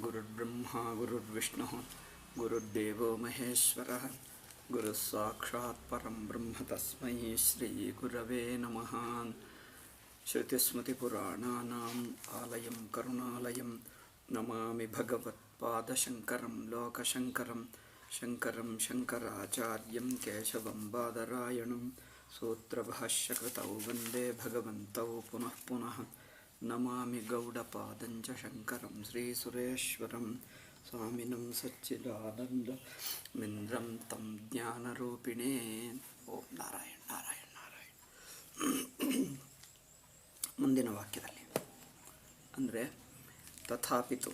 गुरुर्ब्रह्मा गुरुर्विष्णुः गुरुर्देवो महेश्वरः गुरुस्साक्षात् परं ब्रह्म तस्मै श्रीगुरवे नमः। श्रुतिस्मृतिपुराणानाम् आलयं करुणालयं नमामि भगवत्पादशङ्करं लोकशङ्करं शङ्करं शङ्कराचार्यं केशवं बादरायणं सूत्रभाष्यकृतौ वन्दे भगवन्तौ पुनः पुनः। नमामि गौडपादञ्च शङ्करं श्रीसुरेश्वरं स्वामिनं सच्चिदानन्दमिन्द्रं तं ज्ञानरूपिणे। ಓಂ ನಾರಾಯಣ ನಾರಾಯಣ ನಾರಾಯಣ. ಮುಂದಿನ ವಾಕ್ಯದಲ್ಲಿ ಅಂದರೆ ತಥಾಪಿತು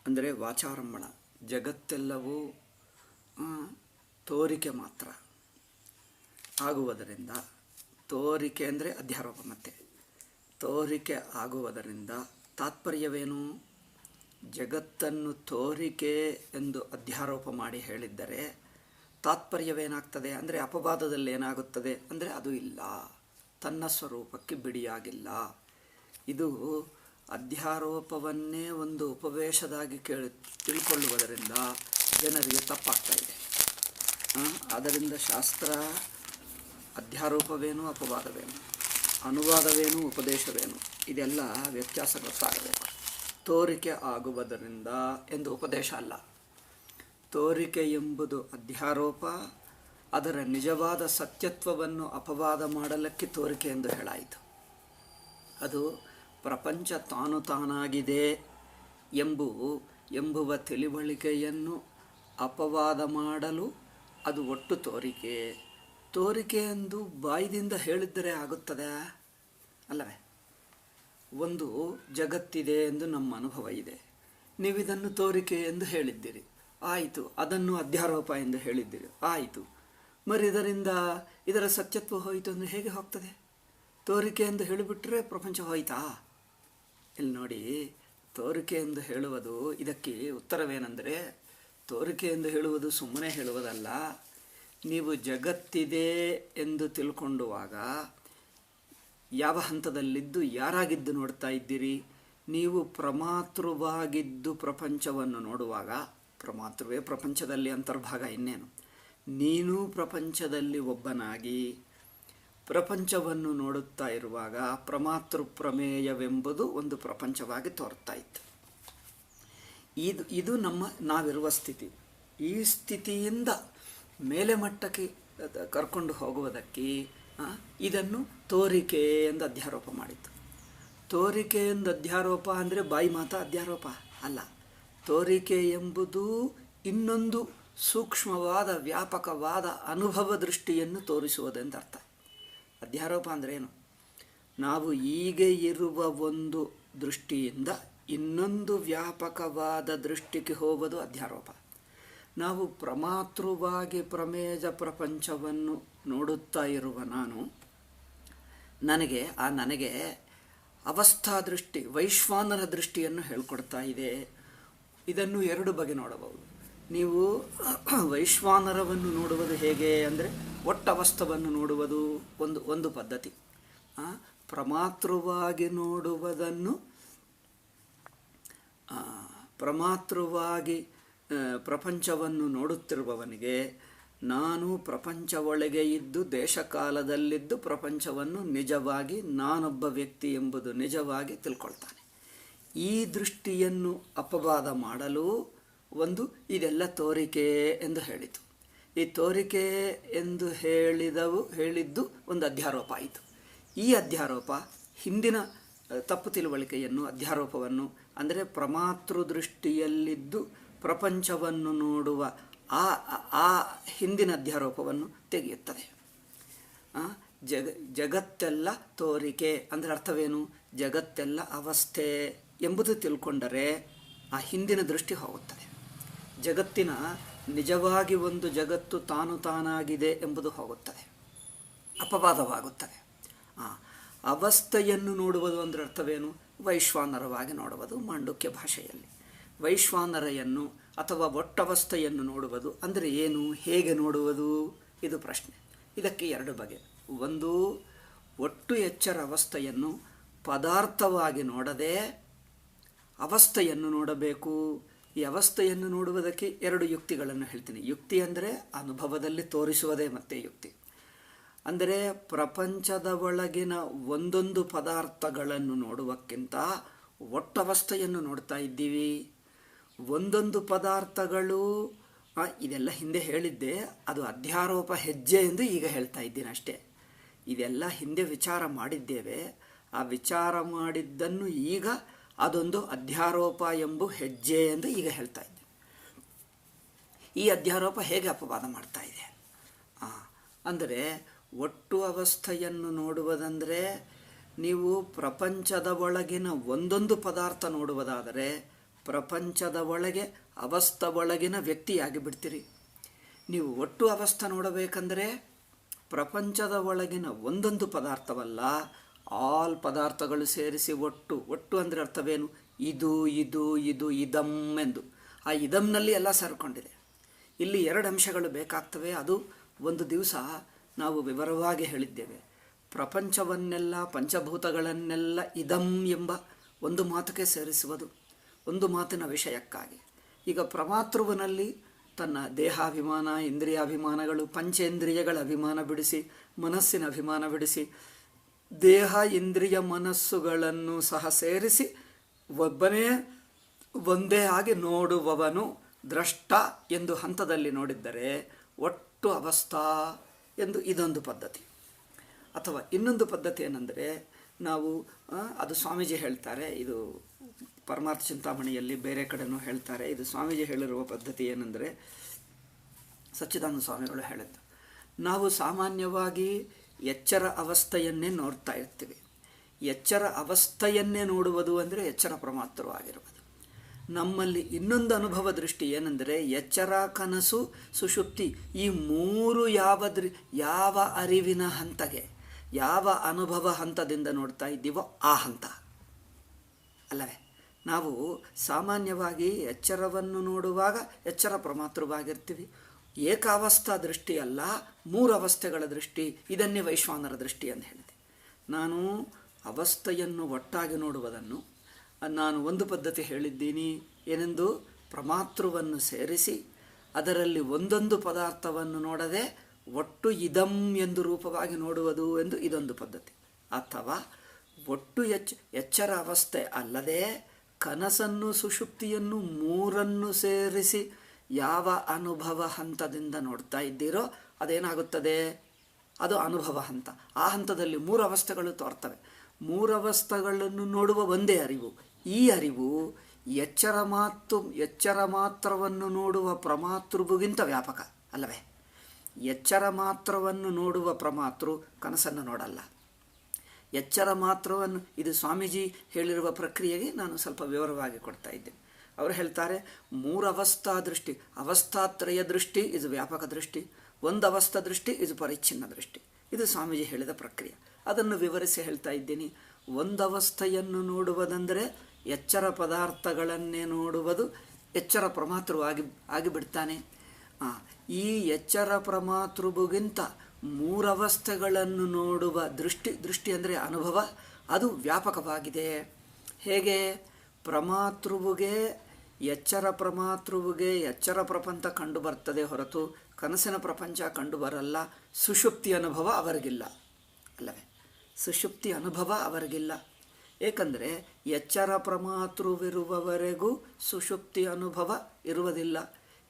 ಅಂದರೆ ವಾಚಾರಂಭಣ, ಜಗತ್ತೆಲ್ಲವೂ ತೋರಿಕೆ ಮಾತ್ರ ಆಗುವುದರಿಂದ, ತೋರಿಕೆ ಅಂದರೆ ಅಧ್ಯಾರೋಪ, ಮತ್ತೆ ತೋರಿಕೆ ಆಗುವುದರಿಂದ ತಾತ್ಪರ್ಯವೇನು? ಜಗತ್ತನ್ನು ತೋರಿಕೆ ಎಂದು ಅಧ್ಯಾರೋಪ ಮಾಡಿ ಹೇಳಿದ್ದರೆ ತಾತ್ಪರ್ಯವೇನಾಗ್ತದೆ ಅಂದರೆ ಅಪವಾದದಲ್ಲಿ ಏನಾಗುತ್ತದೆ ಅಂದರೆ ಅದು ಇಲ್ಲ, ತನ್ನ ಸ್ವರೂಪಕ್ಕೆ ಬಿಡಿಯಾಗಿಲ್ಲ. ಇದು ಅಧ್ಯಾರೋಪವನ್ನೇ ಒಂದು ಉಪವೇಶದಾಗಿ ತಿಳ್ಕೊಳ್ಳುವುದರಿಂದ ಜನರಿಗೆ ತಪ್ಪಾಗ್ತಾ ಇದೆ. ಆದ್ದರಿಂದ ಶಾಸ್ತ್ರ ಅಧ್ಯಾರೋಪವೇನು ಅಪವಾದವೇನು, ಅನುವಾದವೇನು ಉಪದೇಶವೇನು, ಇದೆಲ್ಲ ವ್ಯತ್ಯಾಸ ಗೊತ್ತಾಗಬೇಕು. ತೋರಿಕೆ ಆಗುವುದರಿಂದ ಎಂದು ಉಪದೇಶ ಅಲ್ಲ. ತೋರಿಕೆ ಎಂಬುದು ಅಧ್ಯಾರೋಪ, ಅದರ ನಿಜವಾದ ಸತ್ಯತ್ವವನ್ನು ಅಪವಾದ ಮಾಡಲಿಕ್ಕೆ ತೋರಿಕೆ ಎಂದು ಹೇಳಾಯಿತು. ಅದು ಪ್ರಪಂಚ ತಾನು ತಾನಾಗಿದೆ ಎಂಬುವ ತಿಳಿವಳಿಕೆಯನ್ನು ಅಪವಾದ ಮಾಡಲು ಅದು ಒಟ್ಟು ತೋರಿಕೆ. ತೋರಿಕೆ ಎಂದು ಬಾಯಿದಿಂದ ಹೇಳಿದ್ದರೆ ಆಗುತ್ತದೆ ಅಲ್ಲವೇ? ಒಂದು ಜಗತ್ತಿದೆ ಎಂದು ನಮ್ಮ ಅನುಭವ ಇದೆ, ನೀವಿದನ್ನು ತೋರಿಕೆ ಎಂದು ಹೇಳಿದ್ದೀರಿ, ಆಯಿತು. ಅದನ್ನು ಅಧ್ಯಾರೋಪ ಎಂದು ಹೇಳಿದ್ದೀರಿ, ಆಯಿತು. మరి ಇದರ ಸತ್ಯತ್ವ ಹೋಯಿತು ಅಂದರೆ ಹೇಗೆ ಹೋಗ್ತದೆ? ತೋರಿಕೆ ಎಂದು ಹೇಳಿಬಿಟ್ರೆ ಪ್ರಪಂಚ ಹೋಯ್ತಾ? ಇಲ್ಲಿ ನೋಡಿ, ತೋರಿಕೆ ಎಂದು ಹೇಳುವುದು ಇದಕ್ಕೆ ಉತ್ತರವೇನೆಂದರೆ, ತೋರಿಕೆ ಎಂದು ಹೇಳುವುದು ಸುಮ್ಮನೆ ಹೇಳುವುದಲ್ಲ. ನೀವು ಜಗತ್ತಿದೆ ಎಂದು ತಿಳ್ಕೊಂಡುವಾಗ ಯಾವ ಹಂತದಲ್ಲಿದ್ದು ಯಾರಾಗಿದ್ದು ನೋಡ್ತಾ ಇದ್ದೀರಿ? ನೀವು ಪ್ರಮಾತೃವಾಗಿದ್ದು ಪ್ರಪಂಚವನ್ನು ನೋಡುವಾಗ, ಪ್ರಮಾತೃವೇ ಪ್ರಪಂಚದಲ್ಲಿ ಅಂತರ್ಭಾಗ, ಇನ್ನೇನು. ನೀನು ಪ್ರಪಂಚದಲ್ಲಿ ಒಬ್ಬನಾಗಿ ಪ್ರಪಂಚವನ್ನು ನೋಡುತ್ತಾ ಇರುವಾಗ ಪ್ರಮಾತೃ ಪ್ರಮೇಯವೆಂಬುದು ಒಂದು ಪ್ರಪಂಚವಾಗಿ ತೋರ್ತಾ ಇತ್ತು. ಇದು ನಾವಿರುವ ಸ್ಥಿತಿ. ಈ ಸ್ಥಿತಿಯಿಂದ ಮೇಲೆ ಮಟ್ಟಕ್ಕೆ ಕರ್ಕೊಂಡು ಹೋಗುವುದಕ್ಕೆ ಇದನ್ನು ತೋರಿಕೆ ಎಂದು ಅಧ್ಯಾರೋಪ ಮಾಡಿತು. ತೋರಿಕೆ ಎಂದು ಅಧ್ಯಾರೋಪ ಅಂದರೆ ಬಾಯಿ ಮಾತಾ ಅಧ್ಯಾರೋಪ ಅಲ್ಲ. ತೋರಿಕೆ ಎಂಬುದು ಇನ್ನೊಂದು ಸೂಕ್ಷ್ಮವಾದ ವ್ಯಾಪಕವಾದ ಅನುಭವ ದೃಷ್ಟಿಯನ್ನು ತೋರಿಸುವುದೆಂದು ಅರ್ಥ. ಅಧ್ಯಾರೋಪ ಅಂದರೆ ಏನು? ನಾವು ಈಗ ಇರುವ ಒಂದು ದೃಷ್ಟಿಯಿಂದ ಇನ್ನೊಂದು ವ್ಯಾಪಕವಾದ ದೃಷ್ಟಿಗೆ ಹೋಗುವುದು ಅಧ್ಯಾರೋಪ. ನಾವು ಪ್ರಮಾತೃವಾಗಿ ಪ್ರಮೇಯ ಪ್ರಪಂಚವನ್ನು ನೋಡುತ್ತಾ ಇರುವ ನನಗೆ ಅವಸ್ಥಾ ದೃಷ್ಟಿ, ವೈಶ್ವಾನರ ದೃಷ್ಟಿಯನ್ನು ಹೇಳ್ಕೊಡ್ತಾ ಇದೆ. ಇದನ್ನು ಎರಡು ಬಗೆ ನೋಡಬಹುದು. ನೀವು ವೈಶ್ವಾನರವನ್ನು ನೋಡುವುದು ಹೇಗೆ ಅಂದರೆ ಒಟ್ಟವಸ್ಥವನ್ನು ನೋಡುವುದು ಒಂದು ಪದ್ಧತಿ. ಪ್ರಮಾತೃವಾಗಿ ನೋಡುವುದನ್ನು, ಪ್ರಮಾತೃವಾಗಿ ಪ್ರಪಂಚವನ್ನು ನೋಡುತ್ತಿರುವವನಿಗೆ ನಾನು ಪ್ರಪಂಚ ಒಳಗೆ ಇದ್ದು ದೇಶಕಾಲದಲ್ಲಿದ್ದು ಪ್ರಪಂಚವನ್ನು ನಿಜವಾಗಿ ನಾನೊಬ್ಬ ವ್ಯಕ್ತಿ ಎಂಬುದು ನಿಜವಾಗಿ ತಿಳ್ಕೊಳ್ತಾನೆ. ಈ ದೃಷ್ಟಿಯನ್ನು ಅಪವಾದ ಮಾಡಲು ಇದೆಲ್ಲ ತೋರಿಕೆ ಎಂದು ಹೇಳಿತು. ಈ ತೋರಿಕೆ ಎಂದು ಹೇಳಿದ್ದು ಒಂದು ಅಧ್ಯಾರೋಪ ಆಯಿತು. ಈ ಅಧ್ಯಾರೋಪ ಹಿಂದಿನ ತಪ್ಪು ತಿಳುವಳಿಕೆಯನ್ನು, ಅಧ್ಯಾರೋಪವನ್ನು ಅಂದರೆ ಪ್ರಮಾತೃ ದೃಷ್ಟಿಯಲ್ಲಿದ್ದು ಪ್ರಪಂಚವನ್ನು ನೋಡುವ ಆ ಹಿಂದಿನ ಅಧ್ಯಾರೋಪವನ್ನು ತೆಗೆಯುತ್ತದೆ. ಜಗತ್ತೆಲ್ಲ ತೋರಿಕೆ ಅಂದರೆ ಅರ್ಥವೇನು? ಜಗತ್ತೆಲ್ಲ ಅವಸ್ಥೆ ಎಂಬುದು ತಿಳ್ಕೊಂಡರೆ ಆ ಹಿಂದಿನ ದೃಷ್ಟಿ ಹೋಗುತ್ತದೆ. ಜಗತ್ತಿನ ನಿಜವಾಗಿ ಒಂದು ಜಗತ್ತು ತಾನು ತಾನಾಗಿದೆ ಎಂಬುದು ಹೋಗುತ್ತದೆ, ಅಪವಾದವಾಗುತ್ತದೆ. ಅವಸ್ಥೆಯನ್ನು ನೋಡುವುದು ಅಂದರೆ ಅರ್ಥವೇನು? ವೈಶ್ವಾನರವಾಗಿ ನೋಡುವುದು. ಮಾಂಡುಕ್ಯ ಭಾಷೆಯಲ್ಲಿ ವೈಶ್ವಾನರೆಯನ್ನು ಅಥವಾ ಒಟ್ಟವಸ್ಥೆಯನ್ನು ನೋಡುವುದು ಅಂದರೆ ಏನು, ಹೇಗೆ ನೋಡುವುದು? ಇದು ಪ್ರಶ್ನೆ. ಇದಕ್ಕೆ ಎರಡು ಬಗೆ. ಒಂದು, ಒಟ್ಟು ಎಚ್ಚರ ಅವಸ್ಥೆಯನ್ನು ಪದಾರ್ಥವಾಗಿ ನೋಡದೆ ಅವಸ್ಥೆಯನ್ನು ನೋಡಬೇಕು. ಈ ಅವಸ್ಥೆಯನ್ನು ನೋಡುವುದಕ್ಕೆ 2 ಯುಕ್ತಿಗಳನ್ನು ಹೇಳ್ತೀನಿ. ಯುಕ್ತಿ ಅಂದರೆ ಅನುಭವದಲ್ಲಿ ತೋರಿಸುವುದೇ ಮತ್ತೆ ಯುಕ್ತಿ. ಅಂದರೆ ಪ್ರಪಂಚದ ಒಳಗಿನ ಒಂದೊಂದು ಪದಾರ್ಥಗಳನ್ನು ನೋಡುವಕ್ಕಿಂತ ಒಟ್ಟವಸ್ಥೆಯನ್ನು ನೋಡ್ತಾ ಇದ್ದೀವಿ. ಒಂದೊಂದು ಪದಾರ್ಥಗಳು ಇದೆಲ್ಲ ಹಿಂದೆ ಹೇಳಿದ್ದೆ, ಅದು ಅಧ್ಯಾರೋಪ ಹೆಜ್ಜೆ ಎಂದು ಈಗ ಹೇಳ್ತಾ ಇದ್ದೀನಿ ಅಷ್ಟೇ. ಇದೆಲ್ಲ ಹಿಂದೆ ವಿಚಾರ ಮಾಡಿದ್ದೇವೆ. ಆ ವಿಚಾರ ಮಾಡಿದ್ದನ್ನು ಈಗ ಅದೊಂದು ಅಧ್ಯಾರೋಪ ಎಂಬ ಹೆಜ್ಜೆ ಎಂದು ಈಗ ಹೇಳ್ತಾ ಇದ್ದೆ. ಈ ಅಧ್ಯಾರೋಪ ಹೇಗೆ ಅಪವಾದ ಮಾಡ್ತಾ ಇದೆ ಅಂದರೆ, ಒಟ್ಟು ಅವಸ್ಥೆಯನ್ನು ನೋಡುವುದಂದರೆ ನೀವು ಪ್ರಪಂಚದ ಒಳಗಿನ ಒಂದೊಂದು ಪದಾರ್ಥ ನೋಡುವುದಾದರೆ ಪ್ರಪಂಚದ ಒಳಗೆ ಅವಸ್ಥೆ ಒಳಗಿನ ವ್ಯಕ್ತಿಯಾಗಿ ಬಿಡ್ತೀರಿ. ನೀವು ಒಟ್ಟು ಅವಸ್ಥೆ ನೋಡಬೇಕಂದರೆ ಪ್ರಪಂಚದ ಒಳಗಿನ ಒಂದೊಂದು ಪದಾರ್ಥವಲ್ಲ, ಆಲ್ ಪದಾರ್ಥಗಳು ಸೇರಿಸಿ ಒಟ್ಟು ಅಂದರೆ ಅರ್ಥವೇನು? ಇದು ಇದು ಇದು ಇದಂ ಎಂದು. ಆ ಇದಮ್ನಲ್ಲಿ ಎಲ್ಲ ಸೇರಿಕೊಂಡಿದೆ. ಇಲ್ಲಿ 2 ಅಂಶಗಳು ಬೇಕಾಗ್ತವೆ. ಅದು ಒಂದು ದಿವಸ ನಾವು ವಿವರವಾಗಿ ಹೇಳಿದ್ದೇವೆ. ಪ್ರಪಂಚವನ್ನೆಲ್ಲ, ಪಂಚಭೂತಗಳನ್ನೆಲ್ಲ ಇದಂ ಎಂಬ ಒಂದು ಮಾತುಗೆ ಸೇರಿಸುವುದು, ಒಂದು ಮಾತಿನ ವಿಷಯಕ್ಕಾಗಿ. ಈಗ ಪ್ರಮಾತೃವಿನಲ್ಲಿ ತನ್ನ ದೇಹಾಭಿಮಾನ, ಇಂದ್ರಿಯಾಭಿಮಾನಗಳು, ಪಂಚೇಂದ್ರಿಯಗಳ ಅಭಿಮಾನ ಬಿಡಿಸಿ, ಮನಸ್ಸಿನ ಅಭಿಮಾನ ಬಿಡಿಸಿ, ದೇಹ ಇಂದ್ರಿಯ ಮನಸ್ಸುಗಳನ್ನು ಸಹ ಸೇರಿಸಿ ಒಬ್ಬನೇ ಒಂದೇ ಆಗಿ ನೋಡುವವನು ದ್ರಷ್ಟ ಎಂದು ಹಂತದಲ್ಲಿ ನೋಡಿದ್ದರೆ ಒಟ್ಟು ಅವಸ್ಥಾ ಎಂದು ಇದೊಂದು ಪದ್ಧತಿ. ಅಥವಾ ಇನ್ನೊಂದು ಪದ್ಧತಿ ಏನೆಂದರೆ, ನಾವು ಅದು ಸ್ವಾಮೀಜಿ ಹೇಳ್ತಾರೆ, ಇದು ಪರಮಾರ್ಥ ಚಿಂತಾಮಣಿಯಲ್ಲಿ ಬೇರೆ ಕಡೆನೂ ಹೇಳ್ತಾರೆ. ಇದು ಸ್ವಾಮೀಜಿ ಹೇಳಿರುವ ಪದ್ಧತಿ ಏನೆಂದರೆ, ಸಚ್ಚಿದಾನಂದ ಸ್ವಾಮಿಗಳು ಹೇಳಿದ್ದು, ನಾವು ಸಾಮಾನ್ಯವಾಗಿ ಎಚ್ಚರ ಅವಸ್ಥೆಯನ್ನೇ ನೋಡ್ತಾ ಇರ್ತೀವಿ. ಎಚ್ಚರ ಅವಸ್ಥೆಯನ್ನೇ ನೋಡುವುದು ಅಂದರೆ ಎಚ್ಚರ ಪ್ರಮಾತ್ರವಾಗಿರುವುದು. ನಮ್ಮಲ್ಲಿ ಇನ್ನೊಂದು ಅನುಭವ ದೃಷ್ಟಿ ಏನೆಂದರೆ, ಎಚ್ಚರ, ಕನಸು, ಸುಷುಪ್ತಿ ಈ 3 ಯಾವ ಅರಿವಿನ ಹಂತಗೆ, ಯಾವ ಅನುಭವ ಹಂತದಿಂದ ನೋಡ್ತಾ ಇದ್ದೀವೋ ಆ ಹಂತ ಅಲ್ಲವೇ. ನಾವು ಸಾಮಾನ್ಯವಾಗಿ ಎಚ್ಚರವನ್ನು ನೋಡುವಾಗ ಎಚ್ಚರ ಪ್ರಮಾತ್ರವಾಗಿರ್ತೀವಿ. ಏಕಾವಸ್ಥಾ ದೃಷ್ಟಿ ಅಲ್ಲ, 3 ಅವಸ್ಥೆಗಳ ದೃಷ್ಟಿ. ಇದನ್ನೇ ವೈಶ್ವಾನರ ದೃಷ್ಟಿ ಅಂತ ಹೇಳಿದೆ. ನಾನು ಅವಸ್ಥೆಯನ್ನು ಒಟ್ಟಾಗಿ ನೋಡುವುದನ್ನು ನಾನು ಒಂದು ಪದ್ಧತಿ ಹೇಳಿದ್ದೀನಿ. ಏನೆಂದು? ಪ್ರಮಾತೃವನ್ನು ಸೇರಿಸಿ ಅದರಲ್ಲಿ ಒಂದೊಂದು ಪದಾರ್ಥವನ್ನು ನೋಡದೆ ಒಟ್ಟು ಇದಂ ಎಂದು ರೂಪವಾಗಿ ನೋಡುವುದು ಎಂದು ಇದೊಂದು ಪದ್ಧತಿ. ಅಥವಾ ಒಟ್ಟು ಎಚ್ಚರ ಅವಸ್ಥೆ ಅಲ್ಲದೆ ಕನಸನ್ನು, ಸುಷುಪ್ತಿಯನ್ನು 3 ಸೇರಿಸಿ ಯಾವ ಅನುಭವ ಹಂತದಿಂದ ನೋಡ್ತಾ ಇದ್ದೀರೋ ಅದೇನಾಗುತ್ತದೆ? ಅದು ಅನುಭವ ಹಂತ. ಆ ಹಂತದಲ್ಲಿ 3 ಅವಸ್ಥೆಗಳು ತೋರ್ತವೆ. 3 ಅವಸ್ಥೆಗಳನ್ನು ನೋಡುವ ಒಂದೇ ಅರಿವು. ಈ ಅರಿವು ಎಚ್ಚರ ಮಾತ್ರವನ್ನು ನೋಡುವ ಪ್ರಮಾತೃಗಿಂತ ವ್ಯಾಪಕ ಅಲ್ಲವೇ. ಎಚ್ಚರ ಮಾತ್ರವನ್ನು ನೋಡುವ ಪ್ರಮಾತೃ ಕನಸನ್ನು ನೋಡಲ್ಲ. ಎಚ್ಚರ ಮಾತ್ರವನ್ನು, ಇದು ಸ್ವಾಮೀಜಿ ಹೇಳಿರುವ ಪ್ರಕ್ರಿಯೆಗೆ ನಾನು ಸ್ವಲ್ಪ ವಿವರವಾಗಿ ಕೊಡ್ತಾ ಇದ್ದೇನೆ. ಅವರು ಹೇಳ್ತಾರೆ, 3 ಅವಸ್ಥಾ ದೃಷ್ಟಿ, ಅವಸ್ಥಾತ್ರಯ ದೃಷ್ಟಿ ಇದು ವ್ಯಾಪಕ ದೃಷ್ಟಿ, ಒಂದು ಅವಸ್ಥಾ ದೃಷ್ಟಿ ಇದು ಪರಿಚ್ಛಿನ್ನ ದೃಷ್ಟಿ. ಇದು ಸ್ವಾಮೀಜಿ ಹೇಳಿದ ಪ್ರಕ್ರಿಯೆ. ಅದನ್ನು ವಿವರಿಸಿ ಹೇಳ್ತಾ ಇದ್ದೀನಿ. ಒಂದು ಅವಸ್ಥೆಯನ್ನು ನೋಡುವುದಂದರೆ ಎಚ್ಚರ ಪದಾರ್ಥಗಳನ್ನೇ ನೋಡುವುದು, ಎಚ್ಚರ ಪ್ರಮಾತೃವಾಗಿ ಬಿಡ್ತಾನೆ. ಈ ಎಚ್ಚರ ಪ್ರಮಾತೃಗಿಂತ 3 ಅವಸ್ಥೆಗಳನ್ನು ನೋಡುವ ದೃಷ್ಟಿ ಅಂದರೆ ಅನುಭವ, ಅದು ವ್ಯಾಪಕವಾಗಿದೆ. ಹೇಗೆ? ಎಚ್ಚರ ಪ್ರಮಾತೃವಿಗೆ ಎಚ್ಚರ ಪ್ರಪಂಚ ಕಂಡು ಬರ್ತದೆ ಹೊರತು ಕನಸಿನ ಪ್ರಪಂಚ ಕಂಡು ಬರಲ್ಲ. ಸುಷುಪ್ತಿ ಅನುಭವ ಅವರಿಗಿಲ್ಲ ಅಲ್ಲವೇ. ಸುಷುಪ್ತಿ ಅನುಭವ ಅವರಿಗಿಲ್ಲ. ಏಕೆಂದರೆ ಎಚ್ಚರ ಪ್ರಮಾತೃವಿರುವವರೆಗೂ ಸುಷುಪ್ತಿ ಅನುಭವ ಇರುವುದಿಲ್ಲ.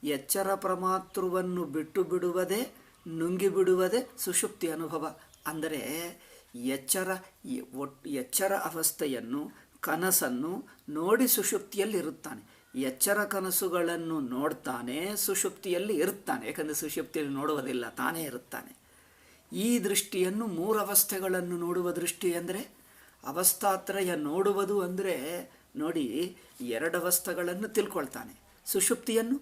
ಎಚ್ಚರ ಪ್ರಮಾತೃವನ್ನು ಬಿಟ್ಟು ಬಿಡುವುದೇ, ನುಂಗಿ ಬಿಡುವುದೇ ಸುಷುಪ್ತಿ ಅನುಭವ. ಅಂದರೆ ಎಚ್ಚರ ಅವಸ್ಥೆಯನ್ನು, ಕನಸನ್ನು ನೋಡಿ ಸುಷುಪ್ತಿಯಲ್ಲಿ ಇರುತ್ತಾನೆ. ಎಚ್ಚರ ಕನಸುಗಳನ್ನು ನೋಡ್ತಾನೆ, ಸುಷುಪ್ತಿಯಲ್ಲಿ ಇರುತ್ತಾನೆ. ಏಕೆಂದರೆ ಸುಷುಪ್ತಿಯಲ್ಲಿ ನೋಡುವುದಿಲ್ಲ, ತಾನೇ ಇರುತ್ತಾನೆ. ಈ ದೃಷ್ಟಿಯನ್ನು 3 ಅವಸ್ಥೆಗಳನ್ನು ನೋಡುವ ದೃಷ್ಟಿ ಅಂದರೆ ಅವಸ್ಥಾತ್ರಯ ನೋಡುವುದು. ಅಂದರೆ ನೋಡಿ, 2 ಅವಸ್ಥೆಗಳನ್ನು ತಿಳ್ಕೊಳ್ತಾನೆ, ಸುಷುಪ್ತಿಯನ್ನು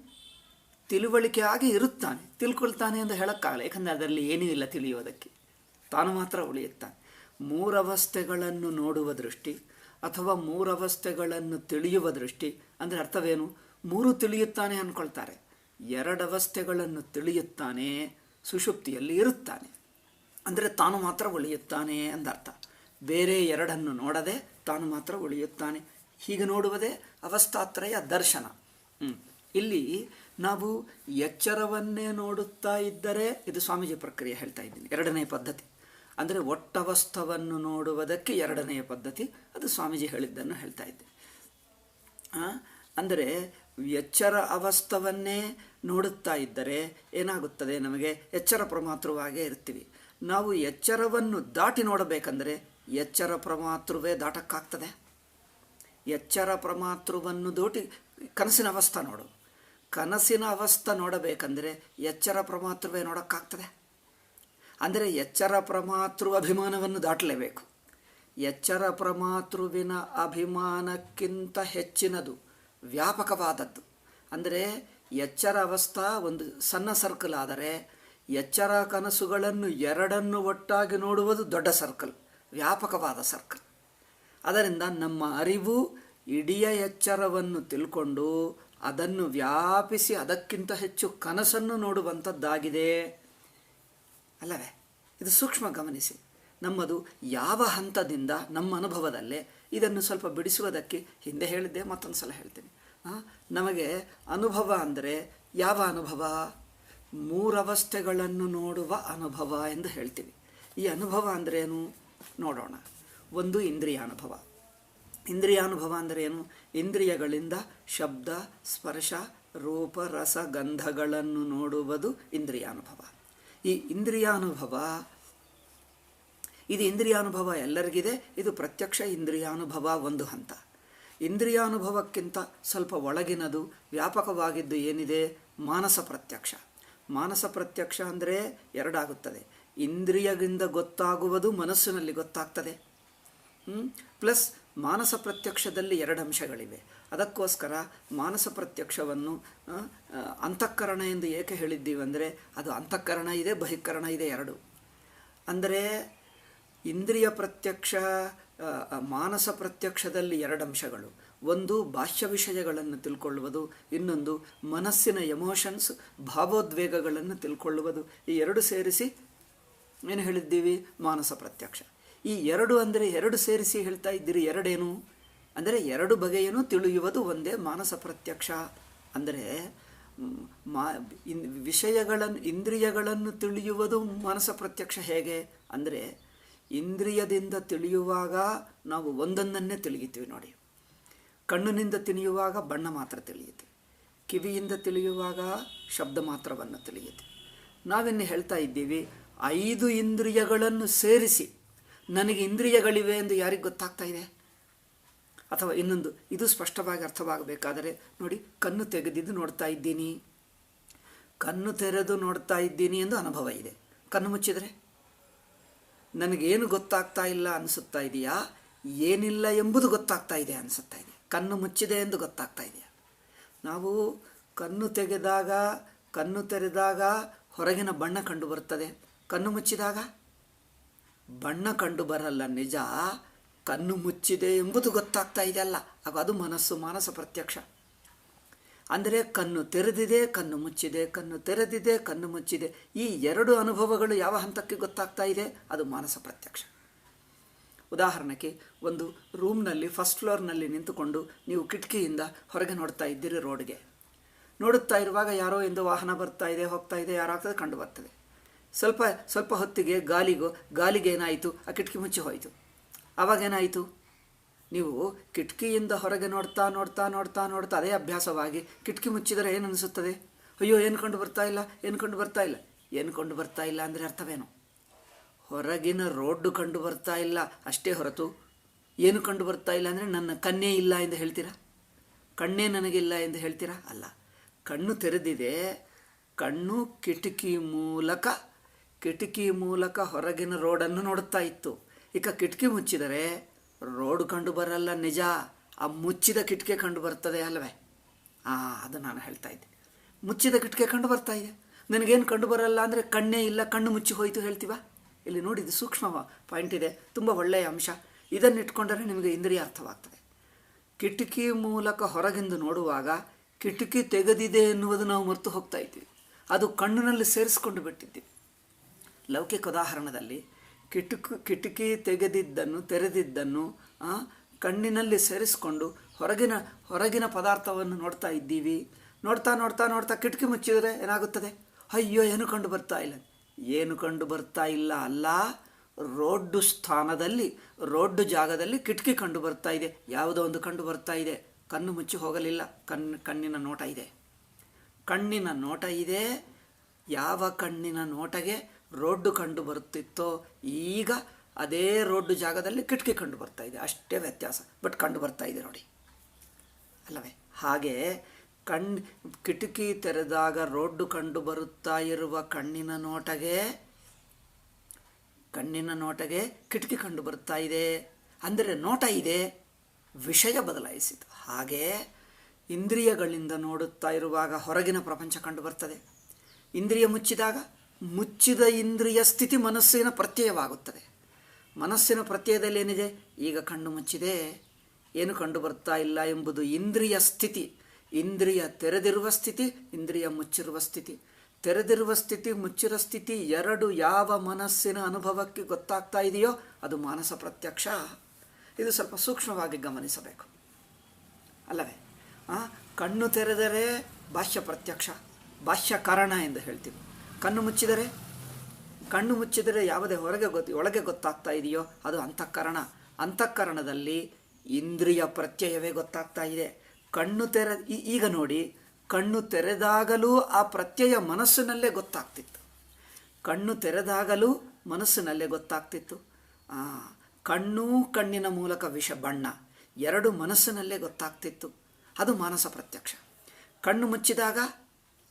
ತಿಳುವಳಿಕೆ ಆಗಿ ಇರುತ್ತಾನೆ. ತಿಳ್ಕೊಳ್ತಾನೆ ಎಂದು ಹೇಳೋಕ್ಕಾಗಲ್ಲ, ಏಕೆಂದರೆ ಅದರಲ್ಲಿ ಏನೂ ಇಲ್ಲ ತಿಳಿಯುವುದಕ್ಕೆ, ತಾನು ಮಾತ್ರ ಉಳಿಯುತ್ತಾನೆ. 3 ಅವಸ್ಥೆಗಳನ್ನು ನೋಡುವ ದೃಷ್ಟಿ ಅಥವಾ 3 ಅವಸ್ಥೆಗಳನ್ನು ತಿಳಿಯುವ ದೃಷ್ಟಿ ಅಂದರೆ ಅರ್ಥವೇನು? 3 ತಿಳಿಯುತ್ತಾನೆ ಅಂದ್ಕೊಳ್ತಾರೆ. 2 ಅವಸ್ಥೆಗಳನ್ನು ತಿಳಿಯುತ್ತಾನೆ, ಸುಷುಪ್ತಿಯಲ್ಲಿ ಇರುತ್ತಾನೆ ಅಂದರೆ ತಾನು ಮಾತ್ರ ಉಳಿಯುತ್ತಾನೆ ಎಂದರ್ಥ. ಬೇರೆ ಎರಡನ್ನು ನೋಡದೆ ತಾನು ಮಾತ್ರ ಉಳಿಯುತ್ತಾನೆ. ಹೀಗೆ ನೋಡುವುದೇ ಅವಸ್ಥಾತ್ರಯ ದರ್ಶನ. ಇಲ್ಲಿ ನಾವು ಎಚ್ಚರವನ್ನೇ ನೋಡುತ್ತಾ ಇದ್ದರೆ, ಇದು ಸ್ವಾಮೀಜಿ ಪ್ರಕ್ರಿಯೆ ಹೇಳ್ತಾ ಇದ್ದೀನಿ, ಎರಡನೇ ಪದ್ಧತಿ. ಅಂದರೆ ಒಟ್ಟವಸ್ಥವನ್ನು ನೋಡುವುದಕ್ಕೆ ಎರಡನೆಯ ಪದ್ಧತಿ, ಅದು ಸ್ವಾಮೀಜಿ ಹೇಳಿದ್ದನ್ನು ಹೇಳ್ತಾ ಇದ್ದೆ. ಅಂದರೆ ಎಚ್ಚರ ಅವಸ್ಥವನ್ನೇ ನೋಡುತ್ತಾ ಇದ್ದರೆ ಏನಾಗುತ್ತದೆ, ನಮಗೆ ಎಚ್ಚರ ಪ್ರಮಾತೃವಾಗೇ ಇರ್ತೀವಿ. ನಾವು ಎಚ್ಚರವನ್ನು ದಾಟಿ ನೋಡಬೇಕಂದರೆ ಎಚ್ಚರ ಪ್ರಮಾತೃವೇ ದಾಟಕ್ಕಾಗ್ತದೆ? ಎಚ್ಚರ ಪ್ರಮಾತೃವನ್ನು ದಾಟಿ ಕನಸಿನ ಅವಸ್ಥೆ ನೋಡು. ಕನಸಿನ ಅವಸ್ಥೆ ನೋಡಬೇಕಂದರೆ ಎಚ್ಚರ ಪ್ರಮಾತೃವೇ ನೋಡೋಕ್ಕಾಗ್ತದೆ? ಅಂದರೆ ಎಚ್ಚರ ಪ್ರಮಾತೃ ಅಭಿಮಾನವನ್ನು ದಾಟಲೇಬೇಕು. ಎಚ್ಚರ ಪ್ರಮಾತೃವಿನ ಅಭಿಮಾನಕ್ಕಿಂತ ಹೆಚ್ಚಿನದು, ವ್ಯಾಪಕವಾದದ್ದು. ಅಂದರೆ ಎಚ್ಚರ ಅವಸ್ಥಾ ಒಂದು ಸಣ್ಣ ಸರ್ಕಲ್ ಆದರೆ ಎಚ್ಚರ ಕನಸುಗಳನ್ನು ಎರಡನ್ನು ಒಟ್ಟಾಗಿ ನೋಡುವುದು ದೊಡ್ಡ ಸರ್ಕಲ್, ವ್ಯಾಪಕವಾದ ಸರ್ಕಲ್. ಅದರಿಂದ ನಮ್ಮ ಅರಿವು ಇಡೀ ಎಚ್ಚರವನ್ನು ತಿಳ್ಕೊಂಡು ಅದನ್ನು ವ್ಯಾಪಿಸಿ ಅದಕ್ಕಿಂತ ಹೆಚ್ಚು ಕನಸನ್ನು ನೋಡುವಂಥದ್ದಾಗಿದೆ ಅಲ್ಲವೇ? ಇದು ಸೂಕ್ಷ್ಮ ಗಮನಿಸಿ. ನಮ್ಮದು ಯಾವ ಹಂತದಿಂದ ನಮ್ಮ ಅನುಭವದಲ್ಲೇ ಇದನ್ನು ಸ್ವಲ್ಪ ಬಿಡಿಸುವುದಕ್ಕೆ ಹಿಂದೆ ಹೇಳಿದ್ದೆ, ಮತ್ತೊಂದು ಸಲ ಹೇಳ್ತೀನಿ. ನಮಗೆ ಅನುಭವ ಅಂದರೆ ಯಾವ ಅನುಭವ? ಮೂರವಸ್ಥೆಗಳನ್ನು ನೋಡುವ ಅನುಭವ ಎಂದು ಹೇಳ್ತೀವಿ. ಈ ಅನುಭವ ಅಂದ್ರೇನು ನೋಡೋಣ. ಒಂದು ಇಂದ್ರಿಯಾನುಭವ. ಇಂದ್ರಿಯಾನುಭವ ಅಂದರೆ ಏನು? ಇಂದ್ರಿಯಗಳಿಂದ ಶಬ್ದ, ಸ್ಪರ್ಶ, ರೂಪ, ರಸ, ಗಂಧಗಳನ್ನು ನೋಡುವುದು ಇಂದ್ರಿಯಾನುಭವ. ಈ ಇಂದ್ರಿಯಾನುಭವ, ಇದು ಇಂದ್ರಿಯಾನುಭವ ಎಲ್ಲರಿಗಿದೆ. ಇದು ಪ್ರತ್ಯಕ್ಷ ಇಂದ್ರಿಯಾನುಭವ ಒಂದು ಹಂತ. ಇಂದ್ರಿಯಾನುಭವಕ್ಕಿಂತ ಸ್ವಲ್ಪ ಒಳಗಿನದು, ವ್ಯಾಪಕವಾಗಿದ್ದು ಏನಿದೆ? ಮಾನಸ ಪ್ರತ್ಯಕ್ಷ. ಮಾನಸ ಪ್ರತ್ಯಕ್ಷ ಅಂದರೆ ಎರಡಾಗುತ್ತದೆ. ಇಂದ್ರಿಯದಿಂದ ಗೊತ್ತಾಗುವುದು ಮನಸ್ಸಿನಲ್ಲಿ ಗೊತ್ತಾಗ್ತದೆ. ಪ್ಲಸ್ ಮಾನಸ ಪ್ರತ್ಯಕ್ಷದಲ್ಲಿ ಎರಡು ಅಂಶಗಳಿವೆ. ಅದಕ್ಕೋಸ್ಕರ ಮಾನಸ ಪ್ರತ್ಯಕ್ಷವನ್ನು ಅಂತಃಕರಣ ಎಂದು ಏಕೆ ಹೇಳಿದ್ದೀವಿ ಅಂದರೆ, ಅದು ಅಂತಃಕರಣ ಇದೆ, ಬಹಿಃಕರಣ ಇದೆ, ಎರಡು. ಅಂದರೆ ಇಂದ್ರಿಯ ಪ್ರತ್ಯಕ್ಷ, ಮಾನಸ ಪ್ರತ್ಯಕ್ಷದಲ್ಲಿ ಎರಡು ಅಂಶಗಳು. ಒಂದು ಬಾಹ್ಯ ವಿಷಯಗಳನ್ನು ತಿಳ್ಕೊಳ್ಳುವುದು, ಇನ್ನೊಂದು ಮನಸ್ಸಿನ ಎಮೋಷನ್ಸ್, ಭಾವೋದ್ವೇಗಗಳನ್ನು ತಿಳ್ಕೊಳ್ಳುವುದು. ಈ ಎರಡು ಸೇರಿಸಿ ಏನು ಹೇಳಿದ್ದೀವಿ? ಮಾನಸ ಪ್ರತ್ಯಕ್ಷ. ಈ ಎರಡು ಅಂದರೆ ಎರಡು ಸೇರಿಸಿ ಹೇಳ್ತಾ ಇದ್ದೀರಿ. ಎರಡೇನು ಅಂದರೆ ಎರಡು ಬಗೆಯನ್ನು ತಿಳಿಯುವುದು ಒಂದೇ ಮಾನಸ ಪ್ರತ್ಯಕ್ಷ. ಅಂದರೆ ವಿಷಯಗಳನ್ನು, ಇಂದ್ರಿಯಗಳನ್ನು ತಿಳಿಯುವುದು ಮಾನಸ ಪ್ರತ್ಯಕ್ಷ. ಹೇಗೆ ಅಂದರೆ ಇಂದ್ರಿಯದಿಂದ ತಿಳಿಯುವಾಗ ನಾವು ಒಂದೊಂದನ್ನೇ ತಿಳಿಯುತ್ತೀವಿ ನೋಡಿ. ಕಣ್ಣಿನಿಂದ ತಿಳಿಯುವಾಗ ಬಣ್ಣ ಮಾತ್ರ ತಿಳಿಯುತ್ತೆ, ಕಿವಿಯಿಂದ ತಿಳಿಯುವಾಗ ಶಬ್ದ ಮಾತ್ರವನ್ನು ತಿಳಿಯುತ್ತೆ. ನಾವಿನ್ನು ಹೇಳ್ತಾ ಇದ್ದೀವಿ 5 ಇಂದ್ರಿಯಗಳನ್ನು ಸೇರಿಸಿ ನನಗೆ ಇಂದ್ರಿಯಗಳಿವೆ ಎಂದು ಯಾರಿಗೆ ಗೊತ್ತಾಗ್ತಾ ಇದೆ? ಅಥವಾ ಇನ್ನೊಂದು, ಇದು ಸ್ಪಷ್ಟವಾಗಿ ಅರ್ಥವಾಗಬೇಕಾದರೆ ನೋಡಿ, ಕಣ್ಣು ತೆಗೆದಿದ್ದು ನೋಡ್ತಾ ಇದ್ದೀನಿ, ಕಣ್ಣು ತೆರೆದು ನೋಡ್ತಾ ಇದ್ದೀನಿ ಎಂದು ಅನುಭವ ಇದೆ. ಕಣ್ಣು ಮುಚ್ಚಿದರೆ ನನಗೇನು ಗೊತ್ತಾಗ್ತಾ ಇಲ್ಲ ಅನಿಸುತ್ತಾ ಇದೆಯಾ? ಏನಿಲ್ಲ ಎಂಬುದು ಗೊತ್ತಾಗ್ತಾ ಇದೆ ಅನಿಸುತ್ತಾ ಇದೆ. ಕಣ್ಣು ಮುಚ್ಚಿದೆ ಎಂದು ಗೊತ್ತಾಗ್ತಾ ಇದೆಯಾ? ನಾವು ಕಣ್ಣು ತೆರೆದಾಗ ಹೊರಗಿನ ಬಣ್ಣ ಕಂಡು ಬರುತ್ತದೆ, ಕಣ್ಣು ಮುಚ್ಚಿದಾಗ ಬಣ್ಣ ಕಂಡು ಬರಲ್ಲ. ನಿಜ, ಕಣ್ಣು ಮುಚ್ಚಿದೆ ಎಂಬುದು ಗೊತ್ತಾಗ್ತಾ ಇದೆಯಲ್ಲ, ಅದು ಮನಸ್ಸು, ಮಾನಸ ಪ್ರತ್ಯಕ್ಷ. ಅಂದರೆ ಕಣ್ಣು ತೆರೆದಿದೆ, ಕಣ್ಣು ಮುಚ್ಚಿದೆ, ಕಣ್ಣು ತೆರೆದಿದೆ, ಕಣ್ಣು ಮುಚ್ಚಿದೆ. ಈ ಎರಡು ಅನುಭವಗಳು ಯಾವ ಹಂತಕ್ಕೆ ಗೊತ್ತಾಗ್ತಾ ಇದೆ? ಅದು ಮಾನಸ ಪ್ರತ್ಯಕ್ಷ. ಉದಾಹರಣೆಗೆ ಒಂದು ರೂಮ್ನಲ್ಲಿ ಫಸ್ಟ್ ಫ್ಲೋರ್ನಲ್ಲಿ ನಿಂತುಕೊಂಡು ನೀವು ಕಿಟಕಿಯಿಂದ ಹೊರಗೆ ನೋಡ್ತಾ ಇದ್ದೀರಿ. ರೋಡ್ಗೆ ನೋಡುತ್ತಾ ಇರುವಾಗ ಯಾರೋ ಎಂದು ವಾಹನ ಬರ್ತಾ ಇದೆ, ಹೋಗ್ತಾ ಇದೆ, ಯಾರಾಗ್ತದೆ ಕಂಡು ಬರ್ತದೆ. ಸ್ವಲ್ಪ ಹೊತ್ತಿಗೆ ಗಾಲಿಗೆ ಏನಾಯಿತು? ಆ ಕಿಟಕಿ ಮುಚ್ಚಿ ಹೋಯಿತು. ಆವಾಗೇನಾಯಿತು? ನೀವು ಕಿಟಕಿಯಿಂದ ಹೊರಗೆ ನೋಡ್ತಾ ನೋಡ್ತಾ ನೋಡ್ತಾ ನೋಡ್ತಾ ಅದೇ ಅಭ್ಯಾಸವಾಗಿ ಕಿಟಕಿ ಮುಚ್ಚಿದರೆ ಏನು ಅನಿಸುತ್ತದೆ? ಅಯ್ಯೋ, ಏನು ಕಂಡು ಬರ್ತಾ ಇಲ್ಲ, ಏನು ಕಂಡು ಬರ್ತಾ ಇಲ್ಲ. ಏನು ಕಂಡು ಬರ್ತಾ ಇಲ್ಲ ಅಂದರೆ ಅರ್ಥವೇನು? ಹೊರಗಿನ ರೋಡ್ಡು ಕಂಡು ಬರ್ತಾ ಇಲ್ಲ ಅಷ್ಟೇ ಹೊರತು ಏನು ಕಂಡು ಬರ್ತಾ ಇಲ್ಲ ಅಂದರೆ ನನ್ನ ಕಣ್ಣೇ ಇಲ್ಲ ಎಂದು ಹೇಳ್ತೀರಾ? ಕಣ್ಣೇ ನನಗಿಲ್ಲ ಎಂದು ಹೇಳ್ತೀರಾ? ಅಲ್ಲ. ಕಣ್ಣು ತೆರೆದಿದೆ, ಕಣ್ಣು ಕಿಟಕಿ ಮೂಲಕ ಹೊರಗಿನ ರೋಡನ್ನು ನೋಡುತ್ತಾ ಇತ್ತು. ಈಗ ಕಿಟಕಿ ಮುಚ್ಚಿದರೆ ರೋಡು ಕಂಡು ಬರಲ್ಲ, ನಿಜ, ಆ ಮುಚ್ಚಿದ ಕಿಟಕಿ ಕಂಡು ಬರ್ತದೆ ಅಲ್ವೇ? ಅದು ನಾನು ಹೇಳ್ತಾ ಇದ್ದೆ. ಮುಚ್ಚಿದ ಕಿಟಕಿ ಕಂಡು ಬರ್ತಾ ಇದೆ. ನನಗೇನು ಕಂಡು ಬರಲ್ಲ ಅಂದರೆ ಕಣ್ಣೇ ಇಲ್ಲ, ಕಣ್ಣು ಮುಚ್ಚಿ ಹೋಯಿತು ಹೇಳ್ತೀವ? ಇಲ್ಲಿ ನೋಡಿ, ಇದು ಸೂಕ್ಷ್ಮ ಪಾಯಿಂಟ್ ಇದೆ, ತುಂಬ ಒಳ್ಳೆಯ ಅಂಶ. ಇದನ್ನಿಟ್ಕೊಂಡರೆ ನಿಮಗೆ ಇಂದ್ರಿಯ ಅರ್ಥವಾಗ್ತದೆ. ಕಿಟಕಿ ಮೂಲಕ ಹೊರಗಿಂದು ನೋಡುವಾಗ ಕಿಟಕಿ ತೆಗೆದಿದೆ ಎನ್ನುವುದು ನಾವು ಮರೆತು ಹೋಗ್ತಾ ಇದ್ದೀವಿ. ಅದು ಕಣ್ಣಿನಲ್ಲಿ ಸೇರಿಸ್ಕೊಂಡು ಬಿಟ್ಟಿದ್ದೀವಿ. ಲೌಕಿಕ ಉದಾಹರಣದಲ್ಲಿ ಕಿಟಕಿ ತೆರೆದಿದ್ದನ್ನು ಕಣ್ಣಿನಲ್ಲಿ ಸೇರಿಸ್ಕೊಂಡು ಹೊರಗಿನ ಪದಾರ್ಥವನ್ನು ನೋಡ್ತಾ ಇದ್ದೀವಿ. ನೋಡ್ತಾ ಕಿಟಕಿ ಮುಚ್ಚಿದರೆ ಏನಾಗುತ್ತದೆ? ಅಯ್ಯೋ, ಏನು ಕಂಡು ಬರ್ತಾ ಇಲ್ಲ. ಏನು ಕಂಡು ಬರ್ತಾ ಇಲ್ಲ ಅಲ್ಲ, ರೋಡ್ಡು ಜಾಗದಲ್ಲಿ ಕಿಟಕಿ ಕಂಡು ಬರ್ತಾ ಇದೆ. ಯಾವುದೋ ಒಂದು ಕಂಡು ಬರ್ತಾ ಇದೆ. ಕಣ್ಣು ಮುಚ್ಚಿ ಹೋಗಲಿಲ್ಲ. ಕಣ್ಣಿನ ನೋಟ ಇದೆ. ಕಣ್ಣಿನ ನೋಟ ಇದೆ. ಯಾವ ಕಣ್ಣಿನ ನೋಟಗೆ ರೋಡ್ಡು ಕಂಡು ಬರುತ್ತಿತ್ತೋ ಈಗ ಅದೇ ರೋಡ್ಡು ಜಾಗದಲ್ಲಿ ಕಿಟಕಿ ಕಂಡು ಬರ್ತಾ ಇದೆ. ಅಷ್ಟೇ ವ್ಯತ್ಯಾಸ, ಬಟ್ ಕಂಡು ಬರ್ತಾ ಇದೆ ನೋಡಿ, ಅಲ್ಲವೇ? ಹಾಗೆ ಕಿಟಕಿ ತೆರೆದಾಗ ರೋಡ್ಡು ಕಂಡು ಬರುತ್ತಾ ಇರುವ ಕಣ್ಣಿನ ನೋಟಗೆ ಕಿಟಕಿ ಕಂಡು ಬರ್ತಾ ಇದೆ. ಅಂದರೆ ನೋಟ ಇದೆ, ವಿಷಯ ಬದಲಾಯಿಸಿತು. ಹಾಗೆ ಇಂದ್ರಿಯಗಳಿಂದ ನೋಡುತ್ತಾ ಇರುವಾಗ ಹೊರಗಿನ ಪ್ರಪಂಚ ಕಂಡು ಬರ್ತದೆ. ಇಂದ್ರಿಯ ಮುಚ್ಚಿದ ಇಂದ್ರಿಯ ಸ್ಥಿತಿ ಮನಸ್ಸಿನ ಪ್ರತ್ಯಯವಾಗುತ್ತದೆ. ಮನಸ್ಸಿನ ಪ್ರತ್ಯಯದಲ್ಲಿ ಏನಿದೆ? ಈಗ ಕಣ್ಣು ಮುಚ್ಚಿದೆ, ಏನು ಕಂಡು ಬರ್ತಾ ಇಲ್ಲ ಎಂಬುದು ಇಂದ್ರಿಯ ಸ್ಥಿತಿ. ಇಂದ್ರಿಯ ತೆರೆದಿರುವ ಸ್ಥಿತಿ, ಇಂದ್ರಿಯ ಮುಚ್ಚಿರುವ ಸ್ಥಿತಿ. ತೆರೆದಿರುವ ಸ್ಥಿತಿ, ಮುಚ್ಚಿರುವ ಸ್ಥಿತಿ ಎರಡು ಯಾವ ಮನಸ್ಸಿನ ಅನುಭವಕ್ಕೆ ಗೊತ್ತಾಗ್ತಾ ಇದೆಯೋ ಅದು ಮಾನಸ ಪ್ರತ್ಯಕ್ಷ. ಇದು ಸ್ವಲ್ಪ ಸೂಕ್ಷ್ಮವಾಗಿ ಗಮನಿಸಬೇಕು, ಅಲ್ಲವೇ? ಕಣ್ಣು ತೆರೆದರೆ ಬಾಹ್ಯ ಪ್ರತ್ಯಕ್ಷ, ಬಾಹ್ಯ ಕಾರಣ ಎಂದು ಹೇಳ್ತೀವಿ. ಕಣ್ಣು ಮುಚ್ಚಿದರೆ ಯಾವುದೇ ಒಳಗೆ ಗೊತ್ತಾಗ್ತಾ ಇದೆಯೋ ಅದು ಅಂತಃಕರಣ. ಅಂತಃಕರಣದಲ್ಲಿ ಇಂದ್ರಿಯ ಪ್ರತ್ಯಯವೇ ಗೊತ್ತಾಗ್ತಾ ಇದೆ. ಈಗ ನೋಡಿ, ಕಣ್ಣು ತೆರೆದಾಗಲೂ ಆ ಪ್ರತ್ಯಯ ಮನಸ್ಸಿನಲ್ಲೇ ಗೊತ್ತಾಗ್ತಿತ್ತು. ಕಣ್ಣಿನ ಮೂಲಕ ಬಣ್ಣ ಎರಡು ಮನಸ್ಸಿನಲ್ಲೇ ಗೊತ್ತಾಗ್ತಿತ್ತು. ಅದು ಮಾನಸ ಪ್ರತ್ಯಕ್ಷ. ಕಣ್ಣು ಮುಚ್ಚಿದಾಗ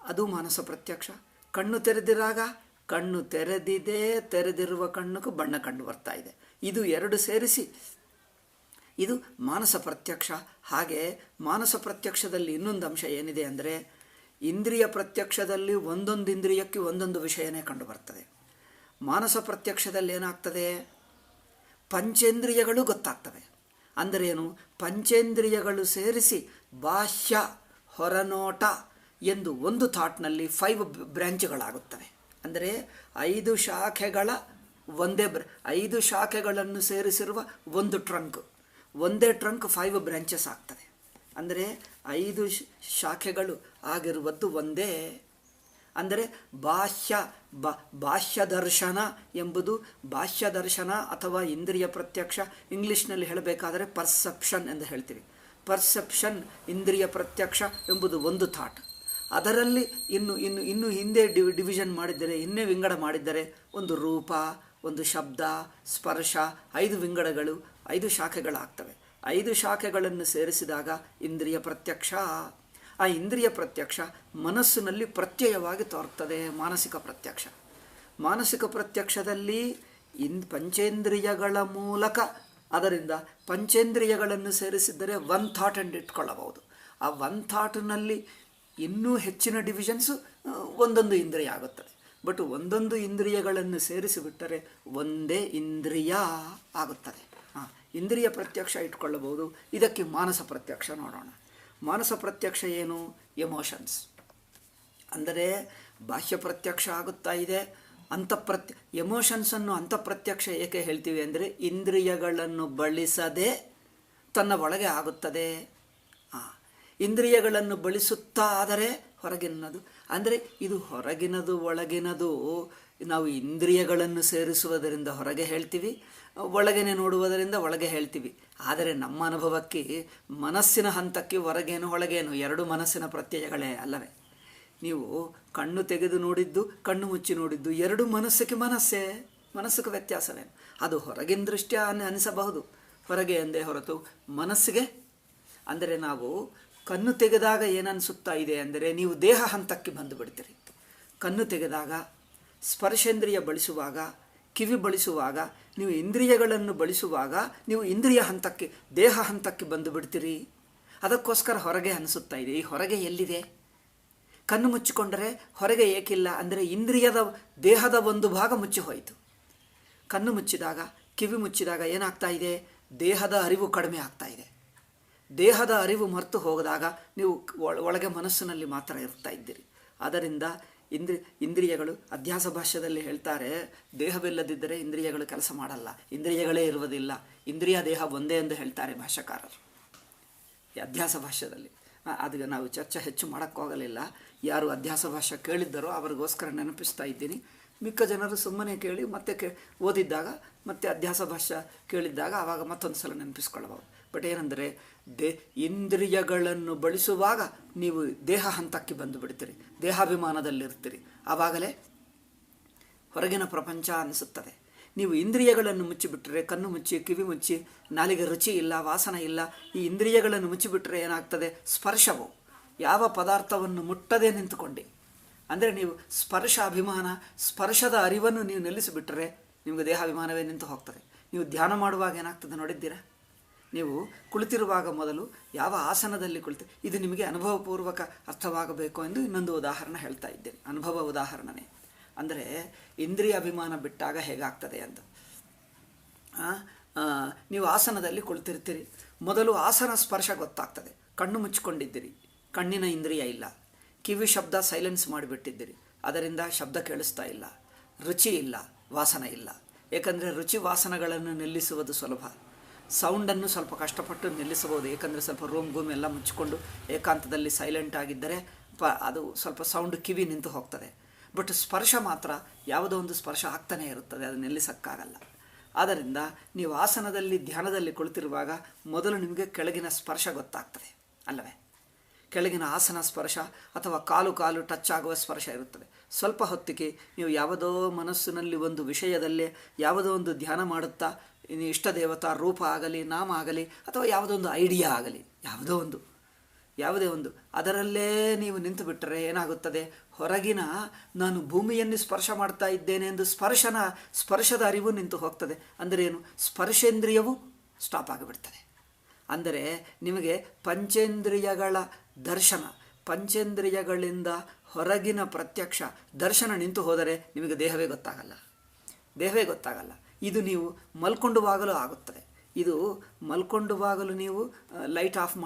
ಅದು ಮಾನಸ ಪ್ರತ್ಯಕ್ಷ. ಕಣ್ಣು ತೆರೆದಿರಾಗ ಕಣ್ಣು ತೆರೆದಿರುವ ಕಣ್ಣು ಬಣ್ಣ ಕಂಡು ಬರ್ತಾ ಇದೆ. ಇದು ಎರಡು ಸೇರಿಸಿ ಇದು ಮಾನಸ ಪ್ರತ್ಯಕ್ಷ. ಹಾಗೆ ಮಾನಸ ಪ್ರತ್ಯಕ್ಷದಲ್ಲಿ ಇನ್ನೊಂದು ಅಂಶ ಏನಿದೆ ಅಂದರೆ, ಇಂದ್ರಿಯ ಪ್ರತ್ಯಕ್ಷದಲ್ಲಿ ಒಂದೊಂದು ಇಂದ್ರಿಯಕ್ಕೆ ಒಂದೊಂದು ವಿಷಯನೇ ಕಂಡು ಬರ್ತದೆ. ಮಾನಸ ಪ್ರತ್ಯಕ್ಷದಲ್ಲಿ ಏನಾಗ್ತದೆ? ಪಂಚೇಂದ್ರಿಯಗಳು ಗೊತ್ತಾಗ್ತವೆ. ಅಂದರೇನು? ಪಂಚೇಂದ್ರಿಯಗಳು ಸೇರಿಸಿ ಬಾಹ್ಯ ಹೊರನೋಟ ಎಂದು ಒಂದು ಥಾಟ್ನಲ್ಲಿ 5 ಬ್ರ್ಯಾಂಚ್ಗಳಾಗುತ್ತವೆ. ಅಂದರೆ 5 ಶಾಖೆಗಳ 5 ಶಾಖೆಗಳನ್ನು ಸೇರಿಸಿರುವ ಒಂದು ಟ್ರಂಕ್. ಒಂದೇ ಟ್ರಂಕ್ 5 ಬ್ರಾಂಚಸ್ ಆಗ್ತದೆ. ಅಂದರೆ 5 ಶಾಖೆಗಳು ಆಗಿರುವುದು ಒಂದೇ. ಅಂದರೆ ಬಾಹ್ಯ ದರ್ಶನ ಎಂಬುದು ಬಾಹ್ಯ ದರ್ಶನ ಅಥವಾ ಇಂದ್ರಿಯ ಪ್ರತ್ಯಕ್ಷ. ಇಂಗ್ಲೀಷ್ನಲ್ಲಿ ಹೇಳಬೇಕಾದರೆ ಪರ್ಸೆಪ್ಷನ್ ಎಂದು ಹೇಳ್ತೀವಿ. ಪರ್ಸೆಪ್ಷನ್, ಇಂದ್ರಿಯ ಪ್ರತ್ಯಕ್ಷ ಎಂಬುದು ಒಂದು ಥಾಟ್. ಅದರಲ್ಲಿ ಇನ್ನು ಹಿಂದೆ ಡಿವಿಷನ್ ಮಾಡಿದ್ದರೆ, ಇನ್ನೇ ವಿಂಗಡ ಮಾಡಿದ್ದರೆ, ಒಂದು ರೂಪ, ಒಂದು ಶಬ್ದ, ಸ್ಪರ್ಶ, 5 ವಿಂಗಡಗಳು, 5 ಶಾಖೆಗಳಾಗ್ತವೆ. 5 ಶಾಖೆಗಳನ್ನು ಸೇರಿಸಿದಾಗ ಇಂದ್ರಿಯ ಪ್ರತ್ಯಕ್ಷ. ಆ ಇಂದ್ರಿಯ ಪ್ರತ್ಯಕ್ಷ ಮನಸ್ಸಿನಲ್ಲಿ ಪ್ರತ್ಯಯವಾಗಿ ತೋರ್ತದೆ. ಮಾನಸಿಕ ಪ್ರತ್ಯಕ್ಷ. ಮಾನಸಿಕ ಪ್ರತ್ಯಕ್ಷದಲ್ಲಿ ಪಂಚೇಂದ್ರಿಯಗಳ ಮೂಲಕ, ಅದರಿಂದ ಪಂಚೇಂದ್ರಿಯಗಳನ್ನು ಸೇರಿಸಿದರೆ 1 ಥಾಟ್ ಎಂದು ಇಟ್ಕೊಳ್ಳಬಹುದು. ಆ 1 ಥಾಟ್ನಲ್ಲಿ ಇನ್ನೂ ಹೆಚ್ಚಿನ ಡಿವಿಷನ್ಸು ಒಂದೊಂದು ಇಂದ್ರಿಯ ಆಗುತ್ತದೆ. ಬಟ್ ಒಂದೊಂದು ಇಂದ್ರಿಯಗಳನ್ನು ಸೇರಿಸಿಬಿಟ್ಟರೆ ಒಂದೇ ಇಂದ್ರಿಯ ಆಗುತ್ತದೆ. ಇಂದ್ರಿಯ ಪ್ರತ್ಯಕ್ಷ ಇಟ್ಕೊಳ್ಳಬಹುದು. ಇದಕ್ಕೆ ಮಾನಸ ಪ್ರತ್ಯಕ್ಷ ನೋಡೋಣ. ಮಾನಸ ಪ್ರತ್ಯಕ್ಷ ಏನು? ಎಮೋಷನ್ಸ್. ಅಂದರೆ ಬಾಹ್ಯ ಪ್ರತ್ಯಕ್ಷ ಆಗುತ್ತಾ ಇದೆ. ಎಮೋಷನ್ಸನ್ನು ಅಂತಃಪ್ರತ್ಯಕ್ಷ ಏಕೆ ಹೇಳ್ತೀವಿ ಅಂದರೆ, ಇಂದ್ರಿಯಗಳನ್ನು ಬಳಸದೆ ತನ್ನ ಒಳಗೆ ಆಗುತ್ತದೆ. ಇಂದ್ರಿಯಗಳನ್ನು ಬಳಸುತ್ತಾ ಆದರೆ ಹೊರಗಿನದು. ಅಂದರೆ ಇದು ಹೊರಗಿನದು ಒಳಗಿನದು. ನಾವು ಇಂದ್ರಿಯಗಳನ್ನು ಸೇರಿಸುವುದರಿಂದ ಹೊರಗೆ ಹೇಳ್ತೀವಿ, ಒಳಗೇನೆ ನೋಡುವುದರಿಂದ ಒಳಗೆ ಹೇಳ್ತೀವಿ. ಆದರೆ ನಮ್ಮ ಅನುಭವಕ್ಕೆ ಮನಸ್ಸಿನ ಹಂತಕ್ಕೆ ಹೊರಗೇನು ಒಳಗೇನು 2 ಮನಸ್ಸಿನ ಪ್ರತ್ಯಯಗಳೇ ಅಲ್ಲವೇ? ನೀವು ಕಣ್ಣು ತೆಗೆದು ನೋಡಿದ್ದು, ಕಣ್ಣು ಮುಚ್ಚಿ ನೋಡಿದ್ದು 2 ಮನಸ್ಸಿಗೆ ವ್ಯತ್ಯಾಸವೇನು? ಅದು ಹೊರಗಿನ ದೃಷ್ಟಿಯ ಅನಿಸಬಹುದು, ಹೊರಗೆ ಎಂದೇ ಹೊರತು ಮನಸ್ಸಿಗೆ. ಅಂದರೆ ನಾವು ಕಣ್ಣು ತೆಗೆದಾಗ ಏನನ್ನಿಸುತ್ತಾ ಇದೆ ಅಂದರೆ, ನೀವು ದೇಹ ಹಂತಕ್ಕೆ ಬಂದು ಬಿಡ್ತೀರಿ. ಕಣ್ಣು ತೆಗೆದಾಗ, ಸ್ಪರ್ಶೇಂದ್ರಿಯ ಬಳಸುವಾಗ, ಕಿವಿ ಬಳಸುವಾಗ, ನೀವು ಇಂದ್ರಿಯಗಳನ್ನು ಬಳಸುವಾಗ ನೀವು ಇಂದ್ರಿಯ ಹಂತಕ್ಕೆ, ದೇಹ ಹಂತಕ್ಕೆ ಬಂದು ಬಿಡ್ತೀರಿ. ಅದಕ್ಕೋಸ್ಕರ ಹೊರಗೆ ಅನಿಸುತ್ತಾ ಇದೆ. ಈ ಹೊರಗೆ ಎಲ್ಲಿದೆ? ಕಣ್ಣು ಮುಚ್ಚಿಕೊಂಡರೆ ಹೊರಗೆ ಏಕಿಲ್ಲ ಅಂದರೆ, ದೇಹದ ಒಂದು ಭಾಗ ಮುಚ್ಚಿ ಹೋಯಿತು. ಕಣ್ಣು ಮುಚ್ಚಿದಾಗ, ಕಿವಿ ಮುಚ್ಚಿದಾಗ ಏನಾಗ್ತಾ ಇದೆ? ದೇಹದ ಅರಿವು ಕಡಿಮೆ ಆಗ್ತಾ ಇದೆ. ದೇಹದ ಅರಿವು ಮರೆತು ಹೋದಾಗ ನೀವು ಒಳಗೆ ಮನಸ್ಸಿನಲ್ಲಿ ಮಾತ್ರ ಇರ್ತಾ ಇದ್ದೀರಿ. ಆದ್ದರಿಂದ ಇಂದ್ರಿಯಗಳು ಅಧ್ಯಾಸ ಭಾಷ್ಯದಲ್ಲಿ ಹೇಳ್ತಾರೆ, ದೇಹವಿಲ್ಲದಿದ್ದರೆ ಇಂದ್ರಿಯಗಳು ಕೆಲಸ ಮಾಡಲ್ಲ, ಇಂದ್ರಿಯಗಳೇ ಇರುವುದಿಲ್ಲ, ಇಂದ್ರಿಯ ದೇಹ ಒಂದೇ ಎಂದು ಹೇಳ್ತಾರೆ ಭಾಷ್ಯಕಾರರು ಈ ಅಧ್ಯಾಸ ಭಾಷ್ಯದಲ್ಲಿ. ಅದಕ್ಕೆ ನಾವು ಚರ್ಚೆ ಹೆಚ್ಚು ಮಾಡೋಕ್ಕೋಗಲಿಲ್ಲ. ಯಾರು ಅಧ್ಯಾಸ ಭಾಷ್ಯ ಕೇಳಿದ್ದರೋ ಅವರಿಗೋಸ್ಕರ ನೆನಪಿಸ್ತಾ ಇದ್ದೀನಿ. ಮಿಕ್ಕ ಜನರು ಸುಮ್ಮನೆ ಕೇಳಿ ಮತ್ತೆ ಓದಿದ್ದಾಗ ಮತ್ತೆ ಅಧ್ಯಾಸ ಭಾಷ್ಯ ಕೇಳಿದ್ದಾಗ ಆವಾಗ ಮತ್ತೊಂದು ಸಲ ನೆನಪಿಸ್ಕೊಳ್ಳಬಹುದು. ಬಟ್ ಏನಂದರೆ ಇಂದ್ರಿಯಗಳನ್ನು ಬಳಸುವಾಗ ನೀವು ದೇಹ ಹಂತಕ್ಕೆ ಬಂದು ಬಿಡ್ತೀರಿ, ದೇಹಾಭಿಮಾನದಲ್ಲಿರ್ತೀರಿ. ಆವಾಗಲೇ ಹೊರಗಿನ ಪ್ರಪಂಚ ಅನಿಸುತ್ತದೆ. ನೀವು ಇಂದ್ರಿಯಗಳನ್ನು ಮುಚ್ಚಿಬಿಟ್ರೆ, ಕಣ್ಣು ಮುಚ್ಚಿ, ಕಿವಿ ಮುಚ್ಚಿ, ನಾಲಿಗೆ ರುಚಿ ಇಲ್ಲ, ವಾಸನ ಇಲ್ಲ, ಈ ಇಂದ್ರಿಯಗಳನ್ನು ಮುಚ್ಚಿಬಿಟ್ರೆ ಏನಾಗ್ತದೆ? ಸ್ಪರ್ಶವು ಯಾವ ಪದಾರ್ಥವನ್ನು ಮುಟ್ಟದೆ ನಿಂತುಕೊಂಡು, ಅಂದರೆ ನೀವು ಸ್ಪರ್ಶ ಅಭಿಮಾನ, ಸ್ಪರ್ಶದ ಅರಿವನ್ನು ನೀವು ನಿಲ್ಲಿಸಿಬಿಟ್ರೆ ನಿಮಗೆ ದೇಹಾಭಿಮಾನವೇ ನಿಂತು ಹೋಗ್ತದೆ. ನೀವು ಧ್ಯಾನ ಮಾಡುವಾಗ ಏನಾಗ್ತದೆ ನೋಡಿದ್ದೀರಾ? ನೀವು ಕುಳಿತಿರುವಾಗ ಮೊದಲು ಯಾವ ಆಸನದಲ್ಲಿ ಕುಳಿತು, ಇದು ನಿಮಗೆ ಅನುಭವಪೂರ್ವಕ ಅರ್ಥವಾಗಬೇಕು ಎಂದು ಇನ್ನೊಂದು ಉದಾಹರಣೆ ಹೇಳ್ತಾ ಇದ್ದೇನೆ. ಅನುಭವ ಉದಾಹರಣೆ ಅಂದರೆ ಇಂದ್ರಿಯ ಅಭಿಮಾನ ಬಿಟ್ಟಾಗ ಹೇಗಾಗ್ತದೆ ಅಂತ. ನೀವು ಆಸನದಲ್ಲಿ ಕುಳಿತಿರ್ತೀರಿ, ಮೊದಲು ಆಸನ ಸ್ಪರ್ಶ ಗೊತ್ತಾಗ್ತದೆ. ಕಣ್ಣು ಮುಚ್ಚಿಕೊಂಡಿದ್ದೀರಿ, ಕಣ್ಣಿನ ಇಂದ್ರಿಯ ಇಲ್ಲ. ಕಿವಿ ಶಬ್ದ ಸೈಲೆನ್ಸ್ ಮಾಡಿಬಿಟ್ಟಿದ್ದೀರಿ, ಅದರಿಂದ ಶಬ್ದ ಕೇಳಿಸ್ತಾ ಇಲ್ಲ. ರುಚಿ ಇಲ್ಲ, ವಾಸನ ಇಲ್ಲ. ಏಕೆಂದರೆ ರುಚಿ ವಾಸನಗಳನ್ನು ನಿಲ್ಲಿಸುವುದು ಸುಲಭ. ಸೌಂಡನ್ನು ಸ್ವಲ್ಪ ಕಷ್ಟಪಟ್ಟು ನಿಲ್ಲಿಸಬಹುದು, ಏಕೆಂದರೆ ಸ್ವಲ್ಪ ರೂಮ್ ಎಲ್ಲ ಮುಚ್ಚಿಕೊಂಡು ಏಕಾಂತದಲ್ಲಿ ಸೈಲೆಂಟ್ ಆಗಿದ್ದರೆ ಅದು ಸ್ವಲ್ಪ ಸೌಂಡ್ ಕಿವಿ ನಿಂತು ಹೋಗ್ತದೆ. ಬಟ್ ಸ್ಪರ್ಶ ಮಾತ್ರ ಯಾವುದೋ ಒಂದು ಸ್ಪರ್ಶ ಆಗ್ತಾನೇ ಇರುತ್ತದೆ, ಅದು ನಿಲ್ಲಿಸೋಕ್ಕಾಗಲ್ಲ. ಆದ್ದರಿಂದ ನೀವು ಆಸನದಲ್ಲಿ ಧ್ಯಾನದಲ್ಲಿ ಕುಳಿತಿರುವಾಗ ಮೊದಲು ನಿಮಗೆ ಕೆಳಗಿನ ಸ್ಪರ್ಶ ಗೊತ್ತಾಗ್ತದೆ ಅಲ್ಲವೇ? ಕೆಳಗಿನ ಆಸನ ಸ್ಪರ್ಶ ಅಥವಾ ಕಾಲು ಟಚ್ ಆಗುವ ಸ್ಪರ್ಶ ಇರುತ್ತದೆ. ಸ್ವಲ್ಪ ಹೊತ್ತಿಗೆ ನೀವು ಯಾವುದೋ ಮನಸ್ಸಿನಲ್ಲಿ ಒಂದು ವಿಷಯದಲ್ಲೇ ಯಾವುದೋ ಒಂದು ಧ್ಯಾನ ಮಾಡುತ್ತಾ, ಇಷ್ಟ ದೇವತಾ ರೂಪ ಆಗಲಿ, ನಾಮ ಆಗಲಿ, ಅಥವಾ ಯಾವುದೋ ಒಂದು ಐಡಿಯಾ ಆಗಲಿ, ಯಾವುದೇ ಒಂದು ಅದರಲ್ಲೇ ನೀವು ನಿಂತು ಬಿಟ್ಟರೆ ಏನಾಗುತ್ತದೆ? ಹೊರಗಿನ ನಾನು ಭೂಮಿಯನ್ನು ಸ್ಪರ್ಶ ಮಾಡ್ತಾ ಇದ್ದೇನೆ ಎಂದು ಸ್ಪರ್ಶದ ಅರಿವು ನಿಂತು ಹೋಗ್ತದೆ. ಅಂದರೆ ಏನು? ಸ್ಪರ್ಶೇಂದ್ರಿಯವು ಸ್ಟಾಪ್ ಆಗಿಬಿಡ್ತದೆ. ಅಂದರೆ ನಿಮಗೆ ಪಂಚೇಂದ್ರಿಯಗಳ ದರ್ಶನ, ಪಂಚೇಂದ್ರಿಯಗಳಿಂದ ಹೊರಗಿನ ಪ್ರತ್ಯಕ್ಷ ದರ್ಶನ ನಿಂತು ಹೋದರೆ ನಿಮಗೆ ದೇಹವೇ ಗೊತ್ತಾಗಲ್ಲ. ಇದು ನೀವು ಮಲ್ಕೊಂಡುವಾಗಲೂ ಆಗುತ್ತದೆ. ಇದು ಮಲ್ಕೊಂಡುವಾಗಲೂ ನೀವು ಲೈಟ್ ಆಫ್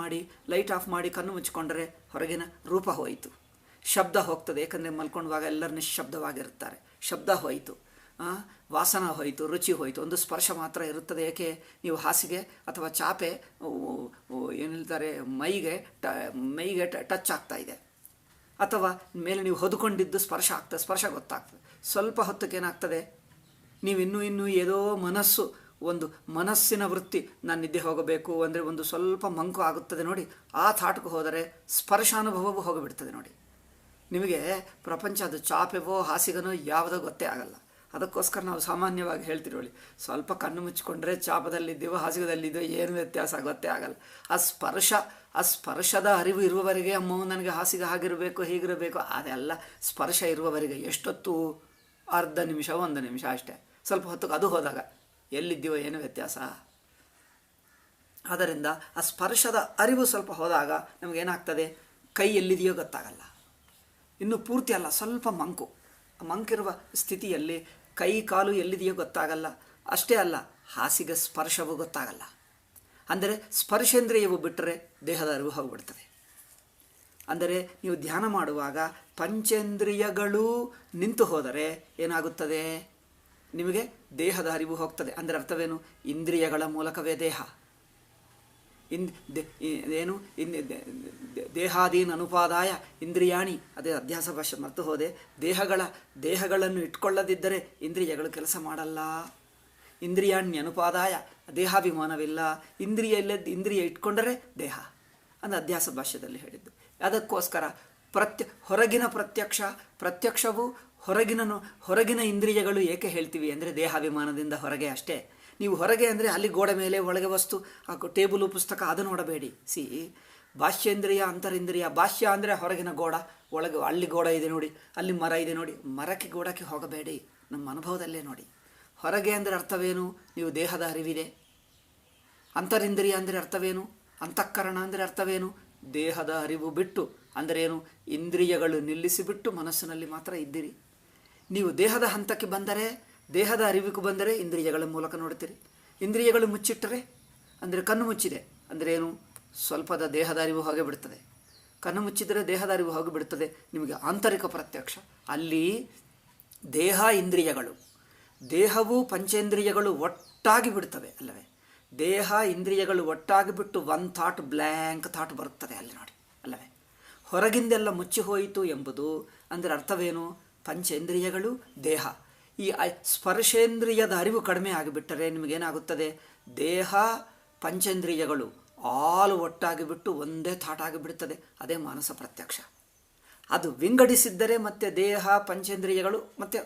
ಮಾಡಿ ಕಣ್ಣು ಮುಚ್ಚಿಕೊಂಡರೆ ಹೊರಗಿನ ರೂಪ ಹೋಯಿತು, ಶಬ್ದ ಹೋಗ್ತದೆ. ಏಕೆಂದರೆ ಮಲ್ಕೊಂಡುವಾಗ ಎಲ್ಲರೂ ನಿಶ್ಶಬ್ದವಾಗಿರುತ್ತಾರೆ. ಶಬ್ದ ಹೋಯಿತು, ವಾಸನ ಹೋಯಿತು, ರುಚಿ ಹೋಯಿತು. ಒಂದು ಸ್ಪರ್ಶ ಮಾತ್ರ ಇರುತ್ತದೆ. ಏಕೆ? ನೀವು ಹಾಸಿಗೆ ಅಥವಾ ಚಾಪೆ ಏನು ಹೇಳ್ತಾರೆ ಮೈಗೆ ಟಚ್ ಆಗ್ತಾ ಇದೆ, ಅಥವಾ ಮೇಲೆ ನೀವು ಹೊದ್ಕೊಂಡಿದ್ದು ಸ್ಪರ್ಶ ಗೊತ್ತಾಗ್ತದೆ. ಸ್ವಲ್ಪ ಹೊತ್ತಕ್ಕೆ ಏನಾಗ್ತದೆ? ನೀವು ಇನ್ನೂ ಏನೋ ಮನಸ್ಸಿನ ವೃತ್ತಿ, ನಾನು ನಿದ್ದೆ ಹೋಗಬೇಕು ಅಂದರೆ ಒಂದು ಸ್ವಲ್ಪ ಮಂಕು ಆಗುತ್ತದೆ ನೋಡಿ. ಆ ಥಾಟ್ಗೆ ಹೋದರೆ ಸ್ಪರ್ಶಾನುಭವವು ಹೋಗಿಬಿಡ್ತದೆ ನೋಡಿ. ನಿಮಗೆ ಪ್ರಪಂಚ ಅದು ಚಾಪೆವೋ ಹಾಸಿಗೆನೋ ಯಾವುದೋ ಗೊತ್ತೇ ಆಗಲ್ಲ. ಅದಕ್ಕೋಸ್ಕರ ನಾವು ಸಾಮಾನ್ಯವಾಗಿ ಹೇಳ್ತಿರೋಳಿ, ಸ್ವಲ್ಪ ಕಣ್ಣು ಮುಚ್ಚಿಕೊಂಡ್ರೆ ಚಾಪದಲ್ಲಿದ್ದೀವೋ ಹಾಸಿಗೆದಲ್ಲಿದ್ದೋ ಏನು ವ್ಯತ್ಯಾಸ ಗೊತ್ತೇ ಆಗಲ್ಲ. ಆ ಸ್ಪರ್ಶದ ಅರಿವು ಇರುವವರೆಗೆ ಅಮ್ಮ ನನಗೆ ಹಾಸಿಗೆ ಹಾಗಿರಬೇಕು ಹೀಗಿರಬೇಕು, ಅದೆಲ್ಲ ಸ್ಪರ್ಶ ಇರುವವರೆಗೆ ಎಷ್ಟೊತ್ತು? ಅರ್ಧ ನಿಮಿಷ, 1 ನಿಮಿಷ ಅಷ್ಟೇ. ಸ್ವಲ್ಪ ಹೊತ್ತಿಗೆ ಅದು ಹೋದಾಗ ಎಲ್ಲಿದ್ದೀವೋ ಏನು ವ್ಯತ್ಯಾಸ. ಆದ್ದರಿಂದ ಆ ಸ್ಪರ್ಶದ ಅರಿವು ಸ್ವಲ್ಪ ಹೋದಾಗ ನಮಗೇನಾಗ್ತದೆ? ಕೈ ಎಲ್ಲಿದೆಯೋ ಗೊತ್ತಾಗಲ್ಲ. ಇನ್ನು ಪೂರ್ತಿ ಅಲ್ಲ, ಸ್ವಲ್ಪ ಮಂಕಿರುವ ಸ್ಥಿತಿಯಲ್ಲಿ ಕೈ ಕಾಲು ಎಲ್ಲಿದೆಯೋ ಗೊತ್ತಾಗಲ್ಲ. ಅಷ್ಟೇ ಅಲ್ಲ, ಹಾಸಿಗೆ ಸ್ಪರ್ಶವೂ ಗೊತ್ತಾಗಲ್ಲ. ಅಂದರೆ ಸ್ಪರ್ಶೇಂದ್ರಿಯವು ಬಿಟ್ಟರೆ ದೇಹದ ಅರಿವು ಹೋಗಿಬಿಡ್ತದೆ. ಅಂದರೆ ನೀವು ಧ್ಯಾನ ಮಾಡುವಾಗ ಪಂಚೇಂದ್ರಿಯಗಳೂ ನಿಂತು ಹೋದರೆ ಏನಾಗುತ್ತದೆ? ನಿಮಗೆ ದೇಹದ ಅರಿವು ಹೋಗ್ತದೆ. ಅಂದರೆ ಅರ್ಥವೇನು? ಇಂದ್ರಿಯಗಳ ಮೂಲಕವೇ ದೇಹ. ದೇಹಾದೀನ್ ಅನುಪಾದಾಯ ಇಂದ್ರಿಯಾಣಿ, ಅದೇ ಅಧ್ಯಾಸ ಭಾಷೆ ಮರೆತು ಹೋದೆ. ದೇಹಗಳನ್ನು ಇಟ್ಕೊಳ್ಳದಿದ್ದರೆ ಇಂದ್ರಿಯಗಳು ಕೆಲಸ ಮಾಡಲ್ಲ. ಇಂದ್ರಿಯಾಣ್ಯ ಅನುಪಾದಾಯ, ದೇಹಾಭಿಮಾನವಿಲ್ಲ. ಇಂದ್ರಿಯ ಇಟ್ಕೊಂಡರೆ ದೇಹ ಅಂದರೆ ಅಧ್ಯಾಸ ಭಾಷ್ಯದಲ್ಲಿ ಹೇಳಿದ್ದು. ಅದಕ್ಕೋಸ್ಕರ ಹೊರಗಿನ ಪ್ರತ್ಯಕ್ಷವು ಹೊರಗಿನ ಇಂದ್ರಿಯಗಳು ಏಕೆ ಹೇಳ್ತೀವಿ ಅಂದರೆ ದೇಹಾಭಿಮಾನದಿಂದ ಹೊರಗೆ ಅಷ್ಟೇ. ನೀವು ಹೊರಗೆ ಅಂದರೆ ಅಲ್ಲಿ ಗೋಡೆ ಮೇಲೆ ಒಳಗೆ ವಸ್ತು, ಟೇಬಲು, ಪುಸ್ತಕ ಅದು ನೋಡಬೇಡಿ. ಬಾಹ್ಯೇಂದ್ರಿಯ, ಅಂತರಿಂದ್ರಿಯ. ಬಾಹ್ಯ ಅಂದರೆ ಹೊರಗಿನ ಗೋಡ, ಒಳಗೆ ಅಲ್ಲಿ ಗೋಡ ಇದೆ ನೋಡಿ, ಅಲ್ಲಿ ಮರ ಇದೆ ನೋಡಿ, ಮರಕ್ಕೆ ಗೋಡಕ್ಕೆ ಹೋಗಬೇಡಿ, ನಮ್ಮ ಅನುಭವದಲ್ಲೇ ನೋಡಿ. ಹೊರಗೆ ಅಂದರೆ ಅರ್ಥವೇನು? ನೀವು ದೇಹದ ಅರಿವಿದೆ. ಅಂತರಿಂದ್ರಿಯ ಅಂದರೆ ಅರ್ಥವೇನು? ಅಂತಃಕರಣ ಅಂದರೆ ಅರ್ಥವೇನು? ದೇಹದ ಅರಿವು ಬಿಟ್ಟು, ಅಂದರೆ ಏನು? ಇಂದ್ರಿಯಗಳು ನಿಲ್ಲಿಸಿಬಿಟ್ಟು ಮನಸ್ಸಿನಲ್ಲಿ ಮಾತ್ರ ಇದ್ದೀರಿ. ನೀವು ದೇಹದ ಹಂತಕ್ಕೆ ಬಂದರೆ, ದೇಹದ ಅರಿವಿಗೂ ಬಂದರೆ ಇಂದ್ರಿಯಗಳ ಮೂಲಕ ನೋಡ್ತೀರಿ. ಇಂದ್ರಿಯಗಳು ಮುಚ್ಚಿಟ್ಟರೆ ಅಂದರೆ ಕಣ್ಣು ಮುಚ್ಚಿದೆ ಅಂದರೆ ಏನು? ಸ್ವಲ್ಪದ ದೇಹದ ಅರಿವು ಹೋಗೇ ಬಿಡ್ತದೆ. ಕಣ್ಣು ಮುಚ್ಚಿದರೆ ದೇಹದ ಅರಿವು ಹೋಗಿಬಿಡುತ್ತದೆ. ನಿಮಗೆ ಆಂತರಿಕ ಪ್ರತ್ಯಕ್ಷ. ಅಲ್ಲಿ ದೇಹ ಇಂದ್ರಿಯಗಳು, ದೇಹವು ಪಂಚೇಂದ್ರಿಯಗಳು ಒಟ್ಟಾಗಿ ಬಿಡ್ತವೆ ಅಲ್ಲವೇ? ದೇಹ ಇಂದ್ರಿಯಗಳು ಒಟ್ಟಾಗಿ ಬಿಟ್ಟು ಒಂದು ಥಾಟ್, ಬ್ಲ್ಯಾಂಕ್ ಥಾಟ್ ಬರುತ್ತದೆ ಅಲ್ಲಿ ನೋಡಿ ಅಲ್ಲವೇ? ಹೊರಗಿಂದೆಲ್ಲ ಮುಚ್ಚಿ ಹೋಯಿತು ಎಂಬುದು ಅಂದರೆ ಅರ್ಥವೇನು? ಪಂಚೇಂದ್ರಿಯಗಳು, ದೇಹ, ಈ ಸ್ಪರ್ಶೇಂದ್ರಿಯದ ಅರಿವು ಕಡಿಮೆ ಆಗಿಬಿಟ್ಟರೆ ನಿಮಗೇನಾಗುತ್ತದೆ? ದೇಹ ಪಂಚೇಂದ್ರಿಯಗಳು ಆಲ್ ಒಟ್ಟಾಗಿ ಬಿಟ್ಟು ಒಂದೇ ಥಾಟ್ ಆಗಿಬಿಡುತ್ತದೆ. ಅದೇ ಮಾನಸ ಪ್ರತ್ಯಕ್ಷ. ಅದು ವಿಂಗಡಿಸಿದ್ದರೆ ಮತ್ತೆ ದೇಹ ಪಂಚೇಂದ್ರಿಯಗಳು ಮತ್ತೆ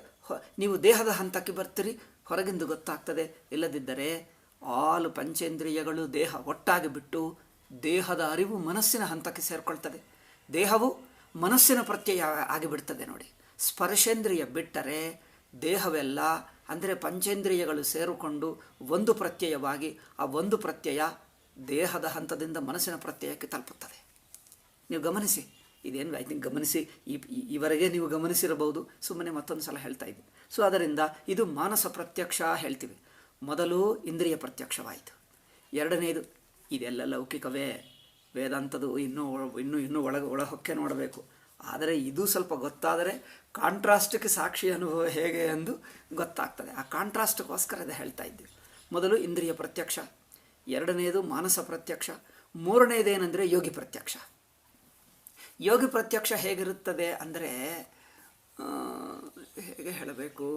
ನೀವು ದೇಹದ ಹಂತಕ್ಕೆ ಬರ್ತೀರಿ, ಹೊರಗಿಂದ ಗೊತ್ತಾಗ್ತದೆ. ಇಲ್ಲದಿದ್ದರೆ ಆಲ್ ಪಂಚೇಂದ್ರಿಯಗಳು ದೇಹ ಒಟ್ಟಾಗಿ ಬಿಟ್ಟು ದೇಹದ ಅರಿವು ಮನಸ್ಸಿನ ಹಂತಕ್ಕೆ ಸೇರಿಕೊಳ್ತದೆ. ದೇಹವು ಮನಸ್ಸಿನ ಪ್ರತ್ಯಯ ಆಗಿಬಿಡ್ತದೆ ನೋಡಿ. ಸ್ಪರ್ಶೇಂದ್ರಿಯ ಬಿಟ್ಟರೆ ದೇಹವೆಲ್ಲ ಅಂದರೆ ಪಂಚೇಂದ್ರಿಯಗಳು ಸೇರಿಕೊಂಡು ಒಂದು ಪ್ರತ್ಯಯವಾಗಿ ಆ ಒಂದು ಪ್ರತ್ಯಯ ದೇಹದ ಹಂತದಿಂದ ಮನಸ್ಸಿನ ಪ್ರತ್ಯಯಕ್ಕೆ ತಲುಪುತ್ತದೆ. ನೀವು ಗಮನಿಸಿ, ಇದೇನು ಐ ಥಿಂಕ್ ಗಮನಿಸಿ, ಈವರೆಗೆ ನೀವು ಗಮನಿಸಿರಬಹುದು, ಸುಮ್ಮನೆ ಮತ್ತೊಂದು ಸಲ ಹೇಳ್ತಾ ಇದ್ದೀನಿ. ಸೊ ಅದರಿಂದ ಇದು ಮಾನಸ ಪ್ರತ್ಯಕ್ಷ ಹೇಳ್ತೀವಿ. ಮೊದಲು ಇಂದ್ರಿಯ ಪ್ರತ್ಯಕ್ಷವಾಯಿತು. ಎರಡನೇದು ಇದೆಲ್ಲ ಲೌಕಿಕವೇ, ವೇದಾಂತದ್ದು ಇನ್ನೂ ಒಳಹೊಕ್ಕೆ ನೋಡಬೇಕು. ಆದರೆ ಇದು ಸ್ವಲ್ಪ ಗೊತ್ತಾದರೆ ಕಾಂಟ್ರಾಸ್ಟ್ಗೆ ಸಾಕ್ಷಿ ಅನುಭವ ಹೇಗೆ ಎಂದು ಗೊತ್ತಾಗ್ತದೆ. ಆ ಕಾಂಟ್ರಾಸ್ಟ್ಗೋಸ್ಕರ ಇದು ಹೇಳ್ತಾ ಇದ್ದೀವಿ. ಮೊದಲು ಇಂದ್ರಿಯ ಪ್ರತ್ಯಕ್ಷ, ಎರಡನೇದು ಮಾನಸ ಪ್ರತ್ಯಕ್ಷ, ಮೂರನೇದೇನೆಂದರೆ ಯೋಗಿ ಪ್ರತ್ಯಕ್ಷ. ಯೋಗಿ ಪ್ರತ್ಯಕ್ಷ ಹೇಗಿರುತ್ತದೆ ಅಂದರೆ, ಹೇಗೆ ಹೇಳಬೇಕು,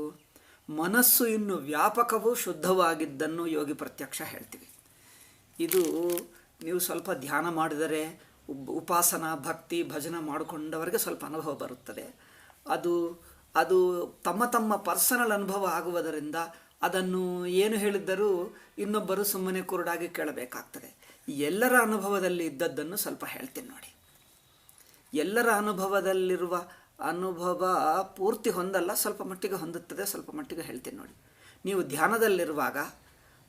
ಮನಸ್ಸು ಇನ್ನು ವ್ಯಾಪಕವೂ ಶುದ್ಧವಾಗಿದ್ದನ್ನು ಯೋಗಿ ಪ್ರತ್ಯಕ್ಷ ಹೇಳ್ತೀವಿ. ಇದು ನೀವು ಸ್ವಲ್ಪ ಧ್ಯಾನ ಮಾಡಿದರೆ, ಉಪಾಸನ ಭಕ್ತಿ ಭಜನ ಮಾಡಿಕೊಂಡವರಿಗೆ ಸ್ವಲ್ಪ ಅನುಭವ ಬರುತ್ತದೆ. ಅದು ತಮ್ಮ ತಮ್ಮ ಪರ್ಸನಲ್ ಅನುಭವ ಆಗುವುದರಿಂದ ಅದನ್ನು ಏನು ಹೇಳಿದ್ದರೂ ಇನ್ನೊಬ್ಬರು ಸುಮ್ಮನೆ ಕುರುಡಾಗಿ ಕೇಳಬೇಕಾಗ್ತದೆ. ಎಲ್ಲರ ಅನುಭವದಲ್ಲಿ ಇದ್ದದ್ದನ್ನು ಸ್ವಲ್ಪ ಹೇಳ್ತೀನಿ ನೋಡಿ. ಎಲ್ಲರ ಅನುಭವದಲ್ಲಿರುವ ಅನುಭವ ಪೂರ್ತಿ ಹೊಂದಲ್ಲ, ಸ್ವಲ್ಪ ಮಟ್ಟಿಗೆ ಹೊಂದುತ್ತದೆ, ಸ್ವಲ್ಪ ಮಟ್ಟಿಗೆ ಹೇಳ್ತೀನಿ ನೋಡಿ. ನೀವು ಧ್ಯಾನದಲ್ಲಿರುವಾಗ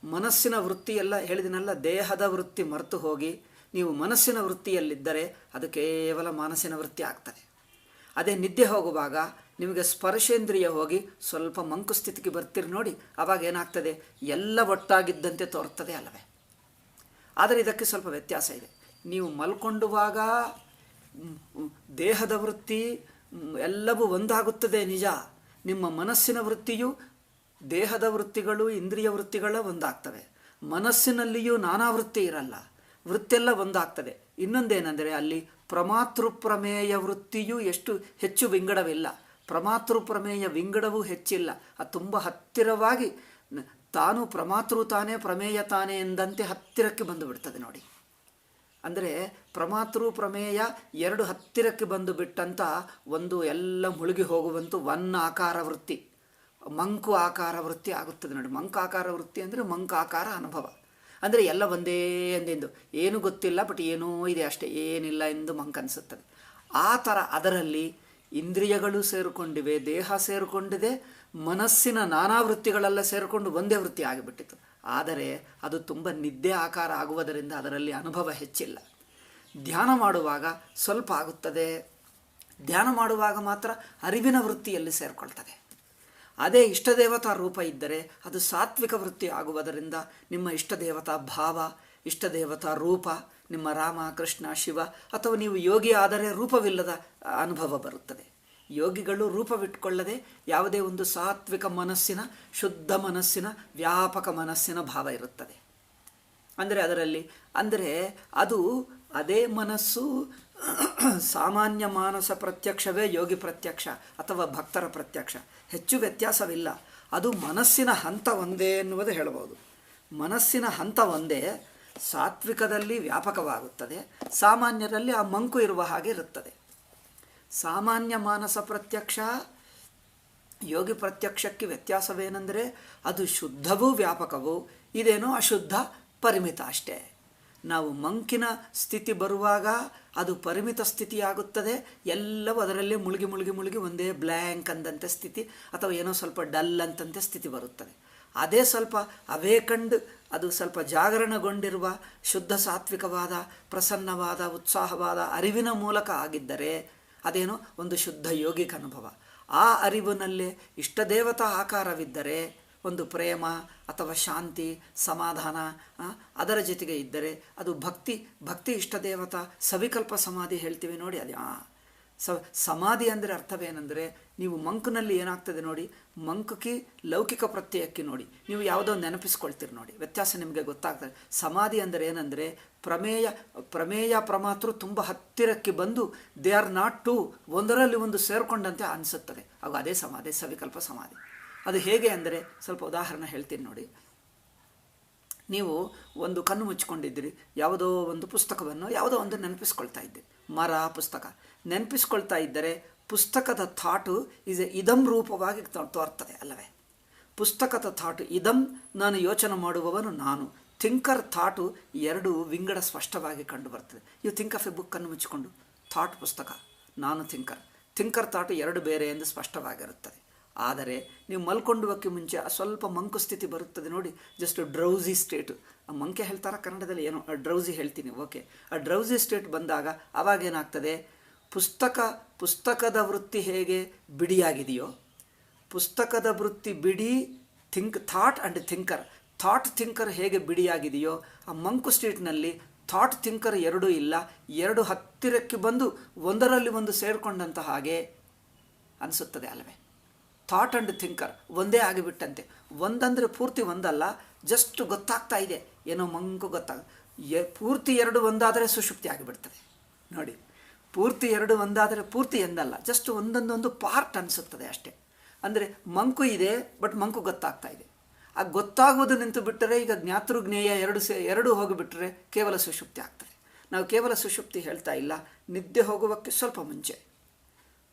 ಮನಸ್ಸಿನ ವೃತ್ತಿಯೆಲ್ಲ ಹೇಳಿದಿನಲ್ಲ, ದೇಹದ ವೃತ್ತಿ ಮರೆತು ಹೋಗಿ ನೀವು ಮನಸ್ಸಿನ ವೃತ್ತಿಯಲ್ಲಿದ್ದರೆ ಅದು ಕೇವಲ ಮನಸ್ಸಿನ ವೃತ್ತಿ ಆಗ್ತದೆ. ಅದೇ ನಿದ್ದೆ ಹೋಗುವಾಗ ನಿಮಗೆ ಸ್ಪರ್ಶೇಂದ್ರಿಯ ಹೋಗಿ ಸ್ವಲ್ಪ ಮಂಕು ಸ್ಥಿತಿಗೆ ಬರ್ತೀರಿ ನೋಡಿ, ಆವಾಗ ಏನಾಗ್ತದೆ, ಎಲ್ಲ ಒಟ್ಟಾಗಿದ್ದಂತೆ ತೋರ್ತದೆ ಅಲ್ಲವೇ? ಆದರೆ ಇದಕ್ಕೆ ಸ್ವಲ್ಪ ವ್ಯತ್ಯಾಸ ಇದೆ. ನೀವು ಮಲ್ಕೊಂಡುವಾಗ ದೇಹದ ವೃತ್ತಿ ಎಲ್ಲವೂ ಒಂದಾಗುತ್ತದೆ ನಿಜ. ನಿಮ್ಮ ಮನಸ್ಸಿನ ವೃತ್ತಿಯು ದೇಹದ ವೃತ್ತಿಗಳು ಇಂದ್ರಿಯ ವೃತ್ತಿಗಳ ಒಂದಾಗ್ತವೆ. ಮನಸ್ಸಿನಲ್ಲಿಯೂ ನಾನಾ ವೃತ್ತಿ ಇರಲ್ಲ, ವೃತ್ತಿಯೆಲ್ಲ ಒಂದಾಗ್ತದೆ. ಇನ್ನೊಂದೇನೆಂದರೆ ಅಲ್ಲಿ ಪ್ರಮಾತೃ ಪ್ರಮೇಯ ವೃತ್ತಿಯೂ ಹೆಚ್ಚು ವಿಂಗಡವಿಲ್ಲ. ಪ್ರಮಾತೃ ಪ್ರಮೇಯ ವಿಂಗಡವೂ ಹೆಚ್ಚಿಲ್ಲ. ಅದು ತುಂಬ ಹತ್ತಿರವಾಗಿ ತಾನು ಪ್ರಮಾತೃ ತಾನೇ ಪ್ರಮೇಯ ತಾನೇ ಎಂದಂತೆ ಹತ್ತಿರಕ್ಕೆ ಬಂದು ಬಿಡ್ತದೆ ನೋಡಿ. ಅಂದರೆ ಪ್ರಮಾತೃ ಪ್ರಮೇಯ ಎರಡು ಹತ್ತಿರಕ್ಕೆ ಬಂದು ಬಿಟ್ಟಂಥ ಒಂದು ಎಲ್ಲ ಮುಳುಗಿ ಹೋಗುವಂತೂ ಆಕಾರ ವೃತ್ತಿ, ಮಂಕು ಆಕಾರ ವೃತ್ತಿ ಆಗುತ್ತದೆ ನೋಡಿ. ಮಂಕಾಕಾರ ವೃತ್ತಿ ಅಂದರೆ ಮಂಕಾಕಾರ ಅನುಭವ, ಅಂದರೆ ಎಲ್ಲ ಒಂದೇ ಎಂದೆಂದು ಏನು ಗೊತ್ತಿಲ್ಲ, ಬಟ್ ಏನೋ ಇದೆ ಅಷ್ಟೇ, ಏನಿಲ್ಲ ಎಂದು ಮಂಕನಿಸುತ್ತದೆ. ಆ ಥರ ಅದರಲ್ಲಿ ಇಂದ್ರಿಯಗಳು ಸೇರಿಕೊಂಡಿವೆ, ದೇಹ ಸೇರಿಕೊಂಡಿದೆ, ಮನಸ್ಸಿನ ನಾನಾ ವೃತ್ತಿಗಳೆಲ್ಲ ಸೇರಿಕೊಂಡು ಒಂದೇ ವೃತ್ತಿ ಆಗಿಬಿಟ್ಟಿತು. ಆದರೆ ಅದು ತುಂಬ ನಿದ್ದೆ ಆಕಾರ ಆಗುವುದರಿಂದ ಅದರಲ್ಲಿ ಅನುಭವ ಹೆಚ್ಚಿಲ್ಲ. ಧ್ಯಾನ ಮಾಡುವಾಗ ಸ್ವಲ್ಪ ಆಗುತ್ತದೆ. ಧ್ಯಾನ ಮಾಡುವಾಗ ಮಾತ್ರ ಅರಿವಿನ ವೃತ್ತಿಯಲ್ಲಿ ಸೇರಿಕೊಳ್ತದೆ. ಅದೇ ಇಷ್ಟದೇವತಾ ರೂಪ ಇದ್ದರೆ ಅದು ಸಾತ್ವಿಕ ವೃತ್ತಿ ಆಗುವುದರಿಂದ ನಿಮ್ಮ ಇಷ್ಟದೇವತಾ ಭಾವ, ಇಷ್ಟದೇವತಾ ರೂಪ, ನಿಮ್ಮ ರಾಮ ಕೃಷ್ಣ ಶಿವ, ಅಥವಾ ನೀವು ಯೋಗಿ ಆದರೆ ರೂಪವಿಲ್ಲದ ಅನುಭವ ಬರುತ್ತದೆ. ಯೋಗಿಗಳು ರೂಪವಿಟ್ಟುಕೊಳ್ಳದೆ ಯಾವುದೇ ಒಂದು ಸಾತ್ವಿಕ ಮನಸ್ಸಿನ, ಶುದ್ಧ ಮನಸ್ಸಿನ, ವ್ಯಾಪಕ ಮನಸ್ಸಿನ ಭಾವ ಇರುತ್ತದೆ. ಅಂದರೆ ಅದರಲ್ಲಿ ಅದು ಅದೇ ಮನಸ್ಸು ಸಾಮಾನ್ಯ ಮಾನಸ ಪ್ರತ್ಯಕ್ಷವೇ ಯೋಗಿ ಪ್ರತ್ಯಕ್ಷ ಅಥವಾ ಭಕ್ತರ ಪ್ರತ್ಯಕ್ಷ, ಹೆಚ್ಚು ವ್ಯತ್ಯಾಸವಿಲ್ಲ. ಅದು ಮನಸ್ಸಿನ ಹಂತ ಒಂದೇ ಎನ್ನುವುದು ಹೇಳಬಹುದು. ಮನಸ್ಸಿನ ಹಂತ ಒಂದೇ, ಸಾತ್ವಿಕದಲ್ಲಿ ವ್ಯಾಪಕವಾಗುತ್ತದೆ, ಸಾಮಾನ್ಯರಲ್ಲಿ ಆ ಮಂಕು ಇರುವ ಹಾಗೆ ಇರುತ್ತದೆ. ಸಾಮಾನ್ಯ ಮಾನಸ ಪ್ರತ್ಯಕ್ಷ ಯೋಗಿ ಪ್ರತ್ಯಕ್ಷಕ್ಕೆ ವ್ಯತ್ಯಾಸವೇನೆಂದರೆ ಅದು ಶುದ್ಧವೂ ವ್ಯಾಪಕವೂ, ಇದೇನೋ ಅಶುದ್ಧ ಪರಿಮಿತ ಅಷ್ಟೇ. ನಾವು ಮಂಕಿನ ಸ್ಥಿತಿ ಬರುವಾಗ ಅದು ಪರಿಮಿತ ಸ್ಥಿತಿಯಾಗುತ್ತದೆ, ಎಲ್ಲವೂ ಅದರಲ್ಲೇ ಮುಳುಗಿ ಮುಳುಗಿ ಮುಳುಗಿ ಒಂದೇ ಬ್ಲ್ಯಾಂಕ್ ಅಂದಂತೆ ಸ್ಥಿತಿ, ಅಥವಾ ಏನೋ ಸ್ವಲ್ಪ ಡಲ್ ಅಂತಂತೆ ಸ್ಥಿತಿ ಬರುತ್ತದೆ. ಅದೇ ಸ್ವಲ್ಪ ಅವೇಕಂಡ್, ಅದು ಸ್ವಲ್ಪ ಜಾಗರಣಗೊಂಡಿರುವ ಶುದ್ಧ ಸಾತ್ವಿಕವಾದ ಪ್ರಸನ್ನವಾದ ಉತ್ಸಾಹವಾದ ಅರಿವಿನ ಮೂಲಕ ಆಗಿದ್ದರೆ ಅದೇನೋ ಒಂದು ಶುದ್ಧ ಯೋಗಿಕ ಅನುಭವ. ಆ ಅರಿವಿನಲ್ಲೇ ಇಷ್ಟದೇವತಾ ಆಕಾರವಿದ್ದರೆ ಒಂದು ಪ್ರೇಮ ಅಥವಾ ಶಾಂತಿ ಸಮಾಧಾನ ಅದರ ಜೊತೆಗೆ ಇದ್ದರೆ ಅದು ಭಕ್ತಿ ಇಷ್ಟ ದೇವತಾ ಸವಿಕಲ್ಪ ಸಮಾಧಿ ಹೇಳ್ತೀವಿ ನೋಡಿ. ಅದು ಸಮಾಧಿ ಅಂದರೆ ಅರ್ಥವೇನೆಂದರೆ, ನೀವು ಮಂಕನಲ್ಲಿ ಏನಾಗ್ತದೆ ನೋಡಿ, ಮಂಕಕ್ಕೆ ಲೌಕಿಕ ಪ್ರತ್ಯಯಕ್ಕೆ ನೋಡಿ, ನೀವು ಯಾವುದೋ ನೆನಪಿಸ್ಕೊಳ್ತೀರಿ ನೋಡಿ, ವ್ಯತ್ಯಾಸ ನಿಮಗೆ ಗೊತ್ತಾಗ್ತದೆ. ಸಮಾಧಿ ಅಂದರೆ ಏನಂದರೆ ಪ್ರಮೇಯ ಪ್ರಮಾತೃ ತುಂಬ ಹತ್ತಿರಕ್ಕೆ ಬಂದು ದೇ ಆರ್ ನಾಟ್ ಟು, ಒಂದರಲ್ಲಿ ಒಂದು ಸೇರಿಕೊಂಡಂತೆ ಅನಿಸುತ್ತದೆ, ಆಗ ಅದೇ ಸಮಾಧಿ, ಸವಿಕಲ್ಪ ಸಮಾಧಿ. ಅದು ಹೇಗೆ ಅಂದರೆ ಸ್ವಲ್ಪ ಉದಾಹರಣೆ ಹೇಳ್ತೀನಿ ನೋಡಿ. ನೀವು ಒಂದು ಕಣ್ಣು ಮುಚ್ಕೊಂಡಿದ್ದೀರಿ, ಯಾವುದೋ ಒಂದು ಪುಸ್ತಕವನ್ನು ಯಾವುದೋ ಒಂದು ನೆನಪಿಸ್ಕೊಳ್ತಾ ಇದ್ದೀರಿ, ಮರ ಪುಸ್ತಕ ನೆನಪಿಸ್ಕೊಳ್ತಾ ಇದ್ದರೆ ಪುಸ್ತಕದ ಥಾಟು ಇದಂ ರೂಪವಾಗಿ ತೋರ್ತದೆ ಅಲ್ಲವೇ? ಪುಸ್ತಕದ ಥಾಟು ಇದಂ, ನಾನು ಯೋಚನೆ ಮಾಡುವವನು ನಾನು. ಥಿಂಕರ್ ಥಾಟು ಎರಡು ವಿಂಗಡ ಸ್ಪಷ್ಟವಾಗಿ ಕಂಡು ಬರ್ತದೆ. You think of a book ಅನ್ನು ಮುಚ್ಚಿಕೊಂಡು, ಥಾಟ್ ಪುಸ್ತಕ, ನಾನು ಥಿಂಕರ್ ಥಾಟು ಎರಡು ಬೇರೆ ಎಂದು ಸ್ಪಷ್ಟವಾಗಿರುತ್ತದೆ. ಆದರೆ ನೀವು ಮಲ್ಕೊಂಡುವಕ್ಕೆ ಮುಂಚೆ ಸ್ವಲ್ಪ ಮಂಕು ಸ್ಥಿತಿ ಬರುತ್ತದೆ ನೋಡಿ, ಜಸ್ಟ್ ಡ್ರೌಸಿ ಸ್ಟೇಟು, ಮಂಕೆ ಹೇಳ್ತಾರ ಕನ್ನಡದಲ್ಲಿ, ಏನೋ ಡ್ರೌಸಿ ಹೇಳ್ತೀನಿ, ಓಕೆ. ಆ ಡ್ರೌಸಿ ಸ್ಟೇಟ್ ಬಂದಾಗ ಅವಾಗೇನಾಗ್ತದೆ, ಪುಸ್ತಕದ ವೃತ್ತಿ ಹೇಗೆ ಬಿಡಿಯಾಗಿದೆಯೋ, ಪುಸ್ತಕದ ವೃತ್ತಿ ಬಿಡಿ, ಥಾಟ್ ಆ್ಯಂಡ್ ಥಿಂಕರ್ ಹೇಗೆ ಬಿಡಿಯಾಗಿದೆಯೋ, ಆ ಮಂಕು ಸ್ಟೇಟ್ನಲ್ಲಿ ಥಾಟ್ ಥಿಂಕರ್ ಎರಡೂ ಇಲ್ಲ, ಎರಡು ಹತ್ತಿರಕ್ಕೆ ಬಂದು ಒಂದರಲ್ಲಿ ಒಂದು ಸೇರಿಕೊಂಡಂಥ ಹಾಗೆ ಅನಿಸುತ್ತದೆ ಅಲ್ಲವೇ? ಥಾಟ್ ಆ್ಯಂಡ್ ಥಿಂಕರ್ ಒಂದೇ ಆಗಿಬಿಟ್ಟಂತೆ. ಒಂದಂದರೆ ಪೂರ್ತಿ ಒಂದಲ್ಲ, ಜಸ್ಟ್ ಗೊತ್ತಾಗ್ತಾ ಇದೆ, ಏನೋ ಮಂಕು ಪೂರ್ತಿ ಎರಡು ಒಂದಾದರೆ ಸುಷುಪ್ತಿ ಆಗಿಬಿಡ್ತದೆ ನೋಡಿ. ಪೂರ್ತಿ ಎರಡು ಒಂದಾದರೆ ಪೂರ್ತಿ ಎಂದಲ್ಲ, ಜಸ್ಟ್ ಒಂದೊಂದೊಂದು ಪಾರ್ಟ್ ಅನಿಸುತ್ತದೆ ಅಷ್ಟೇ. ಅಂದರೆ ಮಂಕು ಇದೆ, ಬಟ್ ಮಂಕು ಗೊತ್ತಾಗ್ತಾ ಇದೆ. ಆ ಗೊತ್ತಾಗುವುದು ನಿಂತು ಬಿಟ್ಟರೆ, ಈಗ ಜ್ಞಾತೃ ಜ್ಞೇಯ ಎರಡು ಹೋಗಿಬಿಟ್ರೆ ಕೇವಲ ಸುಷುಪ್ತಿ ಆಗ್ತದೆ. ನಾವು ಕೇವಲ ಸುಷುಪ್ತಿ ಹೇಳ್ತಾ ಇಲ್ಲ, ನಿದ್ದೆ ಹೋಗುವಕ್ಕೆ ಸ್ವಲ್ಪ ಮುಂಚೆ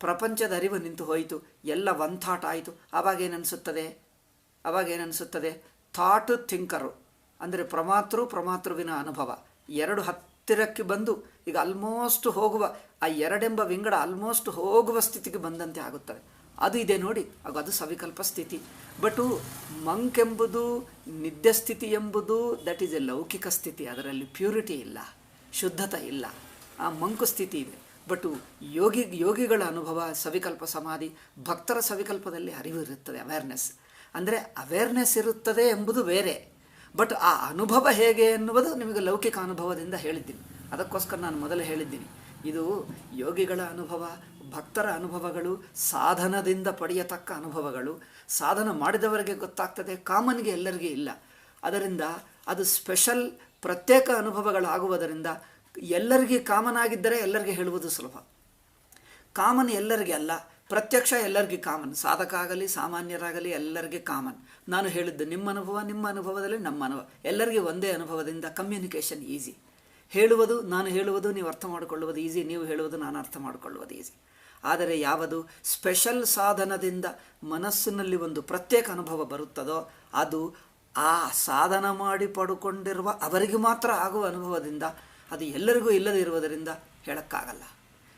ಪ್ರಪಂಚದ ಅರಿವು ನಿಂತು ಹೋಯಿತು, ಎಲ್ಲ ಒನ್ ಥಾಟ್ ಆಯಿತು. ಅವಾಗೇನನ್ನಿಸುತ್ತದೆ, ಥಾಟು ಥಿಂಕರು ಅಂದರೆ ಪ್ರಮಾತೃವಿನ ಅನುಭವ ಎರಡು ಹತ್ತಿರಕ್ಕೆ ಬಂದು ಈಗ ಆಲ್ಮೋಸ್ಟ್ ಹೋಗುವ, ಆ ಎರಡೆಂಬ ವಿಂಗಡ ಆಲ್ಮೋಸ್ಟ್ ಹೋಗುವ ಸ್ಥಿತಿಗೆ ಬಂದಂತೆ ಆಗುತ್ತದೆ. ಅದು ಇದೆ ನೋಡಿ, ಅದು ಸವಿಕಲ್ಪ ಸ್ಥಿತಿ. ಬಟು ಮಂಕೆಂಬುದು ನಿದ್ದೆ ಸ್ಥಿತಿ ಎಂಬುದು ದಟ್ ಈಸ್ ಎ ಲೌಕಿಕ ಸ್ಥಿತಿ, ಅದರಲ್ಲಿ ಪ್ಯೂರಿಟಿ ಇಲ್ಲ, ಶುದ್ಧತೆ ಇಲ್ಲ, ಆ ಮಂಕು ಸ್ಥಿತಿ ಇದೆ. ಬಟ್ ಯೋಗಿಗಳ ಅನುಭವ ಸವಿಕಲ್ಪ ಸಮಾಧಿ, ಭಕ್ತರ ಸವಿಕಲ್ಪದಲ್ಲಿ ಅರಿವು ಇರುತ್ತದೆ, ಅವೇರ್ನೆಸ್ ಇರುತ್ತದೆ ಎಂಬುದು ಬೇರೆ. ಬಟ್ ಆ ಅನುಭವ ಹೇಗೆ ಎನ್ನುವುದು ನಿಮಗೆ ಲೌಕಿಕ ಅನುಭವದಿಂದ ಹೇಳಿದ್ದೀನಿ. ಅದಕ್ಕೋಸ್ಕರ ನಾನು ಮೊದಲು ಹೇಳಿದ್ದೀನಿ, ಇದು ಯೋಗಿಗಳ ಅನುಭವ, ಭಕ್ತರ ಅನುಭವಗಳು, ಸಾಧನದಿಂದ ಪಡೆಯತಕ್ಕ ಅನುಭವಗಳು. ಸಾಧನ ಮಾಡಿದವರಿಗೆ ಗೊತ್ತಾಗ್ತದೆ, ಕಾಮನ್ಗೆ ಎಲ್ಲರಿಗೂ ಇಲ್ಲ. ಅದರಿಂದ ಅದು ಸ್ಪೆಷಲ್ ಪ್ರತ್ಯೇಕ ಅನುಭವಗಳಾಗುವುದರಿಂದ ಎಲ್ಲರಿಗೆ ಕಾಮನ್ ಆಗಿದ್ದರೆ ಎಲ್ಲರಿಗೆ ಹೇಳುವುದು ಸುಲಭ. ಕಾಮನ್ ಎಲ್ಲರಿಗೆ ಅಲ್ಲ, ಪ್ರತ್ಯಕ್ಷ ಎಲ್ಲರಿಗೆ ಕಾಮನ್. ಸಾಧಕ ಆಗಲಿ ಸಾಮಾನ್ಯರಾಗಲಿ ಎಲ್ಲರಿಗೆ ಕಾಮನ್. ನಾನು ಹೇಳಿದ್ದು ನಿಮ್ಮ ಅನುಭವದಲ್ಲಿ ನಮ್ಮ ಅನುಭವ, ಎಲ್ಲರಿಗೆ ಒಂದೇ ಅನುಭವದಿಂದ ಕಮ್ಯುನಿಕೇಷನ್ ಈಸಿ. ನಾನು ಹೇಳುವುದು ನೀವು ಅರ್ಥ ಮಾಡಿಕೊಳ್ಳುವುದು ಈಸಿ, ನೀವು ಹೇಳುವುದು ನಾನು ಅರ್ಥ ಮಾಡಿಕೊಳ್ಳುವುದು ಈಸಿ. ಆದರೆ ಯಾವುದು ಸ್ಪೆಷಲ್ ಸಾಧನದಿಂದ ಮನಸ್ಸಿನಲ್ಲಿ ಒಂದು ಪ್ರತ್ಯೇಕ ಅನುಭವ ಬರುತ್ತದೋ ಅದು ಆ ಸಾಧನ ಮಾಡಿ ಪಡ್ಕೊಂಡಿರುವ ಅವರಿಗೆ ಮಾತ್ರ ಆಗುವ ಅನುಭವದಿಂದ, ಅದು ಎಲ್ಲರಿಗೂ ಇಲ್ಲದೇ ಇರುವುದರಿಂದ ಹೇಳೋಕ್ಕಾಗಲ್ಲ.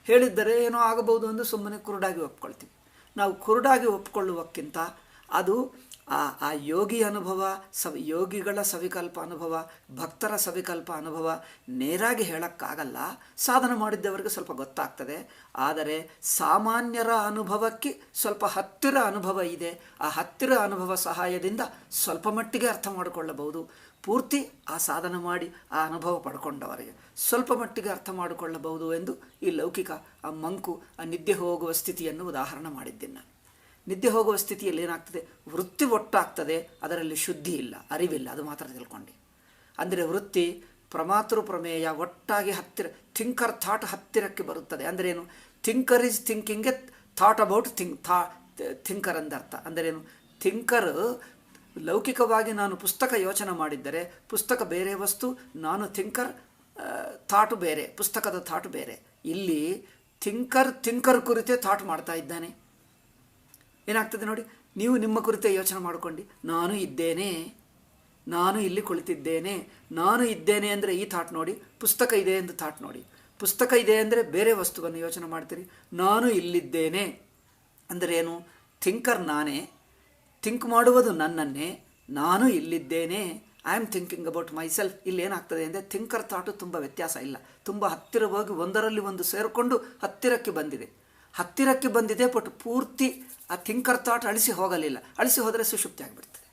ಹೇಳಿದ್ದರೆ ಏನೋ ಆಗಬಹುದು ಎಂದು ಸುಮ್ಮನೆ ಕುರುಡಾಗಿ ಒಪ್ಕೊಳ್ತೀವಿ. ನಾವು ಕುರುಡಾಗಿ ಒಪ್ಕೊಳ್ಳುವಕ್ಕಿಂತ ಅದು ಆ ಯೋಗಿ ಅನುಭವ, ಯೋಗಿಗಳ ಸವಿಕಲ್ಪ ಅನುಭವ, ಭಕ್ತರ ಸವಿಕಲ್ಪ ಅನುಭವ ನೇರಾಗಿ ಹೇಳೋಕ್ಕಾಗಲ್ಲ. ಸಾಧನ ಮಾಡಿದ್ದವರಿಗೆ ಸ್ವಲ್ಪ ಗೊತ್ತಾಗ್ತದೆ. ಆದರೆ ಸಾಮಾನ್ಯರ ಅನುಭವಕ್ಕೆ ಸ್ವಲ್ಪ ಹತ್ತಿರ ಅನುಭವ ಇದೆ. ಆ ಹತ್ತಿರ ಅನುಭವ ಸಹಾಯದಿಂದ ಸ್ವಲ್ಪ ಮಟ್ಟಿಗೆ ಅರ್ಥ ಮಾಡಿಕೊಳ್ಳಬಹುದು. ಪೂರ್ತಿ ಆ ಸಾಧನ ಮಾಡಿ ಆ ಅನುಭವ ಪಡ್ಕೊಂಡವರಿಗೆ ಸ್ವಲ್ಪ ಮಟ್ಟಿಗೆ ಅರ್ಥ ಮಾಡಿಕೊಳ್ಳಬಹುದು ಎಂದು ಈ ಲೌಕಿಕ ಆ ಮಂಕು, ಆ ನಿದ್ದೆ ಹೋಗುವ ಸ್ಥಿತಿಯನ್ನು ಉದಾಹರಣೆ ಮಾಡಿದ್ದೇನೆ ನಾನು. ನಿದ್ದೆ ಹೋಗುವ ಸ್ಥಿತಿಯಲ್ಲಿ ಏನಾಗ್ತದೆ, ವೃತ್ತಿ ಒಟ್ಟಾಗ್ತದೆ, ಅದರಲ್ಲಿ ಶುದ್ಧಿ ಇಲ್ಲ, ಅರಿವಿಲ್ಲ, ಅದು ಮಾತ್ರ ತಿಳ್ಕೊಂಡು. ಅಂದರೆ ವೃತ್ತಿ ಪ್ರಮೇಯ ಒಟ್ಟಾಗಿ ಹತ್ತಿರ, ಥಾಟ್ ಹತ್ತಿರಕ್ಕೆ ಬರುತ್ತದೆ. ಅಂದ್ರೇನು, thinker is thinking a thought about thinker ಅಂದರ್ಥ. ಅಂದರೇನು, ಥಿಂಕರ್ ಲೌಕಿಕವಾಗಿ ನಾನು ಪುಸ್ತಕ ಯೋಚನೆ ಮಾಡಿದ್ದರೆ ಪುಸ್ತಕ ಬೇರೆ ವಸ್ತು, ನಾನು ಥಿಂಕರ್ ಥಾಟು ಬೇರೆ, ಪುಸ್ತಕದ ಥಾಟು ಬೇರೆ. ಇಲ್ಲಿ ಥಿಂಕರ್ ಕುರಿತೇ ಥಾಟ್ ಮಾಡ್ತಾ ಇದ್ದಾನೆ. ಏನಾಗ್ತದೆ ನೋಡಿ, ನೀವು ನಿಮ್ಮ ಕುರಿತೇ ಯೋಚನೆ ಮಾಡಿಕೊಂಡು ನಾನು ಇದ್ದೇನೆ, ನಾನು ಇಲ್ಲಿ ಕುಳಿತಿದ್ದೇನೆ, ನಾನು ಇದ್ದೇನೆ ಅಂದರೆ ಈ ಥಾಟ್ ನೋಡಿ, ಪುಸ್ತಕ ಇದೆ ಎಂದು ಥಾಟ್ ನೋಡಿ. ಪುಸ್ತಕ ಇದೆ ಅಂದರೆ ಬೇರೆ ವಸ್ತುವನ್ನು ಯೋಚನೆ ಮಾಡ್ತೀರಿ. ನಾನು ಇಲ್ಲಿದ್ದೇನೆ ಅಂದರೆ ಏನು, ಥಿಂಕರ್ ನಾನೇ, ಥಿಂಕ್ ಮಾಡುವುದು ನನ್ನನ್ನೇ, ನಾನು ಇಲ್ಲಿದ್ದೇನೆ, I am thinking about myself. ಇಲ್ಲಿ ಏನಾಗ್ತದೆ ಅಂದರೆ ಥಿಂಕರ್ ಥಾಟು ತುಂಬ ವ್ಯತ್ಯಾಸ ಇಲ್ಲ, ತುಂಬ ಹತ್ತಿರವಾಗಿ ಒಂದರಲ್ಲಿ ಒಂದು ಸೇರಿಕೊಂಡು ಹತ್ತಿರಕ್ಕೆ ಬಂದಿದೆ. ಬಟ್ ಪೂರ್ತಿ ಆ ಥಿಂಕರ್ ಥಾಟ್ ಅಳಿಸಿ ಹೋಗಲಿಲ್ಲ. ಅಳಿಸಿ ಹೋದರೆ ಸುಷುಪ್ತಿ ಆಗಿಬಿಡ್ತದೆ.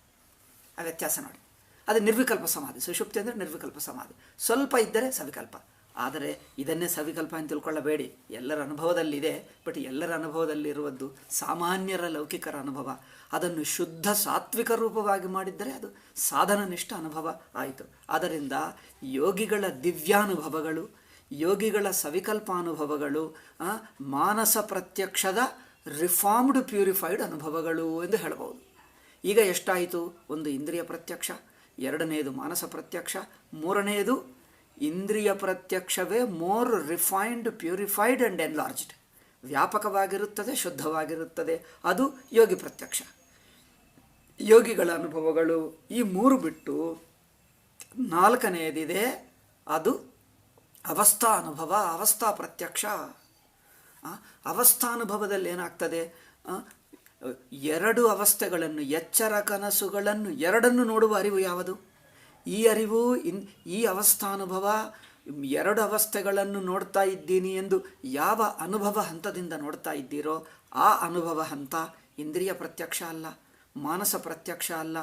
ಆ ವ್ಯತ್ಯಾಸ ನೋಡಿ. ಅದು ನಿರ್ವಿಕಲ್ಪ ಸಮಾಧಿ. ಸುಷುಪ್ತಿ ಅಂದರೆ ನಿರ್ವಿಕಲ್ಪ ಸಮಾಧಿ. ಸ್ವಲ್ಪ ಇದ್ದರೆ ಸವಿಕಲ್ಪ. ಆದರೆ ಇದನ್ನೇ ಸವಿಕಲ್ಪ ಅಂತ ತಿಳ್ಕೊಳ್ಳಬೇಡಿ. ಎಲ್ಲರ ಅನುಭವದಲ್ಲಿದೆ. ಬಟ್ ಎಲ್ಲರ ಅನುಭವದಲ್ಲಿರುವುದು ಸಾಮಾನ್ಯರ ಲೌಕಿಕರ ಅನುಭವ. ಅದನ್ನು ಶುದ್ಧ ಸಾತ್ವಿಕ ರೂಪವಾಗಿ ಮಾಡಿದ್ದರೆ ಅದು ಸಾಧನನಿಷ್ಠ ಅನುಭವ ಆಯಿತು. ಆದ್ದರಿಂದ ಯೋಗಿಗಳ ದಿವ್ಯಾನುಭವಗಳು, ಯೋಗಿಗಳ ಸವಿಕಲ್ಪಾನುಭವಗಳು ಮಾನಸ ಪ್ರತ್ಯಕ್ಷದ ರಿಫಾರ್ಮ್ಡ್ ಪ್ಯೂರಿಫೈಡ್ ಅನುಭವಗಳು ಎಂದು ಹೇಳಬಹುದು. ಈಗ ಎಷ್ಟಾಯಿತು? ಒಂದು ಇಂದ್ರಿಯ ಪ್ರತ್ಯಕ್ಷ, ಎರಡನೆಯದು ಮಾನಸ ಪ್ರತ್ಯಕ್ಷ, ಮೂರನೆಯದು ಇಂದ್ರಿಯ ಪ್ರತ್ಯಕ್ಷವೇ more refined, purified and enlarged, ವ್ಯಾಪಕವಾಗಿರುತ್ತದೆ, ಶುದ್ಧವಾಗಿರುತ್ತದೆ. ಅದು ಯೋಗಿ ಪ್ರತ್ಯಕ್ಷ, ಯೋಗಿಗಳ ಅನುಭವಗಳು. ಈ ಮೂರು ಬಿಟ್ಟು ನಾಲ್ಕನೆಯದಿದೆ, ಅದು ಅವಸ್ಥಾ ಅನುಭವ, ಅವಸ್ಥಾ ಪ್ರತ್ಯಕ್ಷ. ಅವಸ್ಥಾನುಭವದಲ್ಲಿ ಏನಾಗ್ತದೆ? ಎರಡು ಅವಸ್ಥೆಗಳನ್ನು, ಎಚ್ಚರ ಕನಸುಗಳನ್ನು ಎರಡನ್ನು ನೋಡುವ ಅರಿವು ಯಾವುದು? ಈ ಅರಿವು ಈ ಅವಸ್ಥಾನುಭವ, ಎರಡು ಅವಸ್ಥೆಗಳನ್ನು ನೋಡ್ತಾ ಇದ್ದೀನಿ ಎಂದು ಯಾವ ಅನುಭವ ಹಂತದಿಂದ ನೋಡ್ತಾ ಇದ್ದೀರೋ ಆ ಅನುಭವ ಹಂತ ಇಂದ್ರಿಯ ಪ್ರತ್ಯಕ್ಷ ಅಲ್ಲ, ಮಾನಸ ಪ್ರತ್ಯಕ್ಷ ಅಲ್ಲ,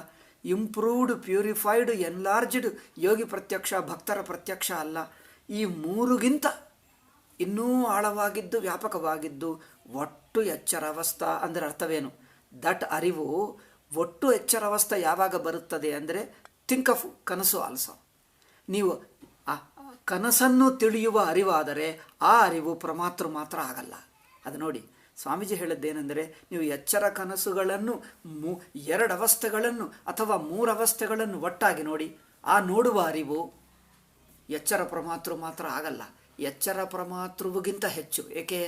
ಇಂಪ್ರೂವ್ಡ್, ಪ್ಯೂರಿಫೈಡ್, ಎನ್ಲಾರ್ಜ್ಡ್ ಯೋಗಿ ಪ್ರತ್ಯಕ್ಷ, ಭಕ್ತರ ಪ್ರತ್ಯಕ್ಷ ಅಲ್ಲ. ಈ ಮೂರಿಗಿಂತ ಇನ್ನೂ ಆಳವಾಗಿದ್ದು, ವ್ಯಾಪಕವಾಗಿದ್ದು ಒಟ್ಟು ಎಚ್ಚರಾವಸ್ಥಾ. ಅಂದರೆ ಅರ್ಥವೇನು? ದಟ್ ಅರಿವು ಒಟ್ಟು ಎಚ್ಚರಾವಸ್ಥೆ ಯಾವಾಗ ಬರುತ್ತದೆ ಅಂದರೆ ಥಿಂಕ್ ಆಫ್ ಕನಸು ಆಲ್ಸೋ. ನೀವು ಆ ಕನಸನ್ನು ತಿಳಿಯುವ ಅರಿವಾದರೆ ಆ ಅರಿವು ಪ್ರಮಾತೃ ಮಾತ್ರ ಆಗಲ್ಲ. ಅದು ನೋಡಿ, ಸ್ವಾಮೀಜಿ ಹೇಳಿದ್ದೇನೆಂದರೆ, ನೀವು ಎಚ್ಚರ ಕನಸುಗಳನ್ನು ಎರಡು ಅವಸ್ಥೆಗಳನ್ನು ಅಥವಾ ಮೂರು ಅವಸ್ಥೆಗಳನ್ನು ಒಟ್ಟಾಗಿ ನೋಡಿ. ಆ ನೋಡುವ ಅರಿವು ಎಚ್ಚರ ಪ್ರಮಾತೃ ಮಾತ್ರ ಆಗಲ್ಲ, ಎಚ್ಚರ ಪ್ರಮಾತೃವಿಗಿಂತ ಹೆಚ್ಚು. ಏಕೆ?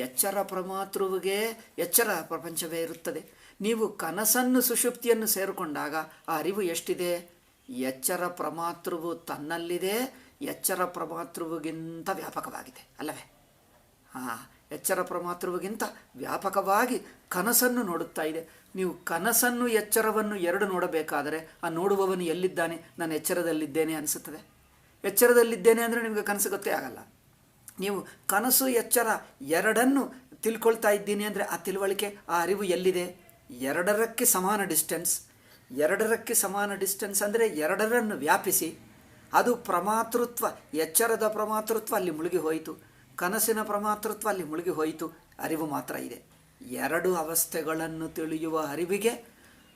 ಎಚ್ಚರ ಪ್ರಮಾತೃವಿಗೆ ಎಚ್ಚರ ಪ್ರಪಂಚವೇ ಇರುತ್ತದೆ. ನೀವು ಕನಸನ್ನು ಸುಷುಪ್ತಿಯನ್ನು ಸೇರಿಕೊಂಡಾಗ ಆ ಅರಿವು ಎಷ್ಟಿದೆ? ಎಚ್ಚರ ಪ್ರಮಾತೃವು ತನ್ನಲ್ಲಿದೆ, ಎಚ್ಚರ ಪ್ರಮಾತೃವಿಗಿಂತ ವ್ಯಾಪಕವಾಗಿದೆ ಅಲ್ಲವೇ? ಎಚ್ಚರ ಪ್ರಮಾತೃವಿಗಿಂತ ವ್ಯಾಪಕವಾಗಿ ಕನಸನ್ನು ನೋಡುತ್ತಾ ಇದೆ. ನೀವು ಕನಸನ್ನು ಎಚ್ಚರವನ್ನು ಎರಡು ನೋಡಬೇಕಾದರೆ ಆ ನೋಡುವವನು ಎಲ್ಲಿದ್ದಾನೆ? ನಾನು ಎಚ್ಚರದಲ್ಲಿದ್ದೇನೆ ಅನಿಸುತ್ತದೆ. ಎಚ್ಚರದಲ್ಲಿದ್ದೇನೆ ಅಂದರೆ ನಿಮಗೆ ಕನಸು ಗೊತ್ತೇ ಆಗಲ್ಲ. ನೀವು ಕನಸು ಎಚ್ಚರ ಎರಡನ್ನು ತಿಳ್ಕೊಳ್ತಾ ಇದ್ದೀನಿ ಅಂದರೆ ಆ ತಿಳುವಳಿಕೆ, ಆ ಅರಿವು ಎಲ್ಲಿದೆ? ಎರಡರಕ್ಕೆ ಸಮಾನ ಡಿಸ್ಟೆನ್ಸ್. ಎರಡರಕ್ಕೆ ಸಮಾನ ಡಿಸ್ಟೆನ್ಸ್ ಅಂದರೆ ಎರಡರನ್ನು ವ್ಯಾಪಿಸಿ ಅದು ಪ್ರಮಾತೃತ್ವ, ಎಚ್ಚರದ ಪ್ರಮಾತೃತ್ವ ಅಲ್ಲಿ ಮುಳುಗಿ ಹೋಯಿತು, ಕನಸಿನ ಪ್ರಮಾತೃತ್ವ ಅಲ್ಲಿ ಮುಳುಗಿ ಹೋಯಿತು, ಅರಿವು ಮಾತ್ರ ಇದೆ. ಎರಡು ಅವಸ್ಥೆಗಳನ್ನು ತಿಳಿಯುವ ಅರಿವಿಗೆ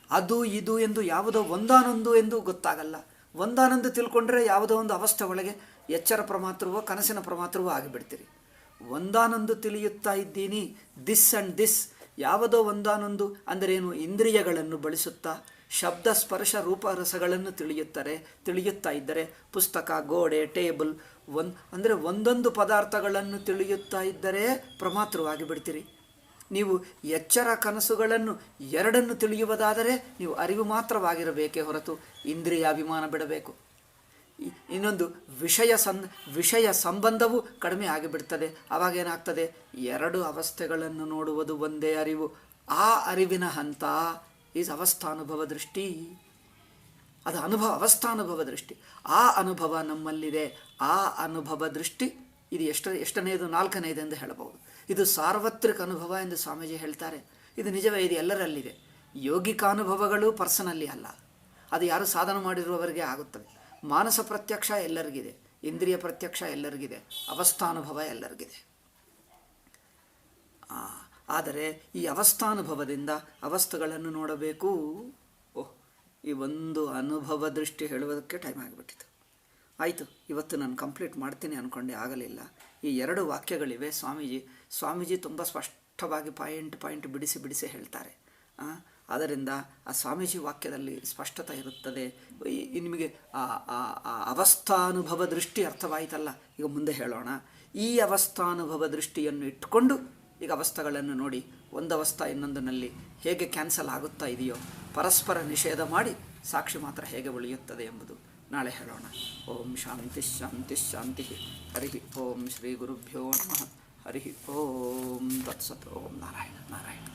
ಅದು ಇದು ಎಂದು ಯಾವುದೋ ಒಂದಾನೊಂದು ಎಂದು ಗೊತ್ತಾಗಲ್ಲ. ಒಂದಾನೊಂದು ತಿಳ್ಕೊಂಡ್ರೆ ಯಾವುದೋ ಒಂದು ಅವಸ್ಥೆ ಒಳಗೆ ಎಚ್ಚರ ಪ್ರಮಾತೃವೋ ಕನಸಿನ ಪ್ರಮಾತೃವೋ ಆಗಿಬಿಡ್ತೀರಿ. ಒಂದಾನೊಂದು ತಿಳಿಯುತ್ತಾ ಇದ್ದೀನಿ, ದಿಸ್ ಆ್ಯಂಡ್ ದಿಸ್, ಯಾವುದೋ ಒಂದಾನೊಂದು ಅಂದರೇನು? ಇಂದ್ರಿಯಗಳನ್ನು ಬಳಸುತ್ತಾ ಶಬ್ದ ಸ್ಪರ್ಶ ರೂಪರಸಗಳನ್ನು ತಿಳಿಯುತ್ತಾ ಇದ್ದರೆ, ಪುಸ್ತಕ, ಗೋಡೆ, ಟೇಬಲ್ ಅಂದರೆ ಒಂದೊಂದು ಪದಾರ್ಥಗಳನ್ನು ತಿಳಿಯುತ್ತಾ ಇದ್ದರೆ ಪ್ರಮಾತೃವಾಗಿ ಬಿಡ್ತೀರಿ. ನೀವು ಎಚ್ಚರ ಕನಸುಗಳನ್ನು ಎರಡನ್ನು ತಿಳಿಯುವುದಾದರೆ ನೀವು ಅರಿವು ಮಾತ್ರವಾಗಿರಬೇಕೇ ಹೊರತು ಇಂದ್ರಿಯಾಭಿಮಾನ ಬಿಡಬೇಕು. ಇನ್ನೊಂದು ವಿಷಯ ಸಂಬಂಧವೂ ಕಡಿಮೆ ಆಗಿಬಿಡ್ತದೆ. ಆವಾಗೇನಾಗ್ತದೆ? ಎರಡು ಅವಸ್ಥೆಗಳನ್ನು ನೋಡುವುದು ಒಂದೇ ಅರಿವು. ಆ ಅರಿವಿನ ಹಂತ ಈಸ್ ಅವಸ್ಥಾನುಭವ ದೃಷ್ಟಿ. ಅದು ಅವಸ್ಥಾನುಭವ ದೃಷ್ಟಿ. ಆ ಅನುಭವ ನಮ್ಮಲ್ಲಿದೆ. ಆ ಅನುಭವ ದೃಷ್ಟಿ ಇದು ಎಷ್ಟನೆಯದು? ನಾಲ್ಕನೆಯದು ಎಂದು ಹೇಳಬಹುದು. ಇದು ಸಾರ್ವತ್ರಿಕ ಅನುಭವ ಎಂದು ಸ್ವಾಮೀಜಿ ಹೇಳ್ತಾರೆ. ಇದು ನಿಜವೇ, ಇದು ಎಲ್ಲರಲ್ಲಿದೆ. ಯೋಗಿಕಾನುಭವಗಳು ಪರ್ಸನಲ್ಲಿ ಅಲ್ಲ, ಅದು ಯಾರು ಸಾಧನ ಮಾಡಿರುವವರಿಗೆ ಆಗುತ್ತದೆ. ಮಾನಸ ಪ್ರತ್ಯಕ್ಷ ಎಲ್ಲರಿಗಿದೆ, ಇಂದ್ರಿಯ ಪ್ರತ್ಯಕ್ಷ ಎಲ್ಲರಿಗಿದೆ, ಅವಸ್ಥಾನುಭವ ಎಲ್ಲರಿಗಿದೆ. ಆದರೆ ಈ ಅವಸ್ಥಾನುಭವದಿಂದ ಅವಸ್ಥೆಗಳನ್ನು ನೋಡಬೇಕು. ಈ ಒಂದು ಅನುಭವ ದೃಷ್ಟಿ ಹೇಳುವುದಕ್ಕೆ ಟೈಮ್ ಆಗಿಬಿಟ್ಟಿತು. ಆಯಿತು, ಇವತ್ತು ನಾನು ಕಂಪ್ಲೀಟ್ ಮಾಡ್ತೀನಿ ಅಂದ್ಕೊಂಡೆ, ಆಗಲಿಲ್ಲ. ಈ ಎರಡು ವಾಕ್ಯಗಳಿವೆ. ಸ್ವಾಮೀಜಿ ತುಂಬ ಸ್ಪಷ್ಟವಾಗಿ ಪಾಯಿಂಟ್ ಬಿಡಿಸಿ ಹೇಳ್ತಾರೆ. ಆದ್ದರಿಂದ ಆ ಸ್ವಾಮೀಜಿ ವಾಕ್ಯದಲ್ಲಿ ಸ್ಪಷ್ಟತೆ ಇರುತ್ತದೆ. ನಿಮಗೆ ಅವಸ್ಥಾನುಭವ ದೃಷ್ಟಿ ಅರ್ಥವಾಯಿತಲ್ಲ. ಈಗ ಮುಂದೆ ಹೇಳೋಣ. ಈ ಅವಸ್ಥಾನುಭವ ದೃಷ್ಟಿಯನ್ನು ಇಟ್ಟುಕೊಂಡು ಈಗ ಅವಸ್ಥೆಗಳನ್ನು ನೋಡಿ, ಒಂದು ಅವಸ್ಥೆ ಇನ್ನೊಂದರಲ್ಲಿ ಹೇಗೆ ಕ್ಯಾನ್ಸಲ್ ಆಗುತ್ತಾ ಇದೆಯೋ, ಪರಸ್ಪರ ನಿಷೇಧ ಮಾಡಿ ಸಾಕ್ಷಿ ಮಾತ್ರ ಹೇಗೆ ಉಳಿಯುತ್ತದೆ ಎಂಬುದು ನಾಳೆ ಹೇಳೋಣ. ಓಂ ಶಾಂತಿ ಶಾಂತಿ ಶಾಂತಿ. ಹರಿ ಓಂ ಶ್ರೀ ಗುರುಭ್ಯೋ ನಮಃ. ಹರಿ ಓಂ ತತ್ಸತ್. ಓಂ ನಾರಾಯಣ ನಾರಾಯಣ.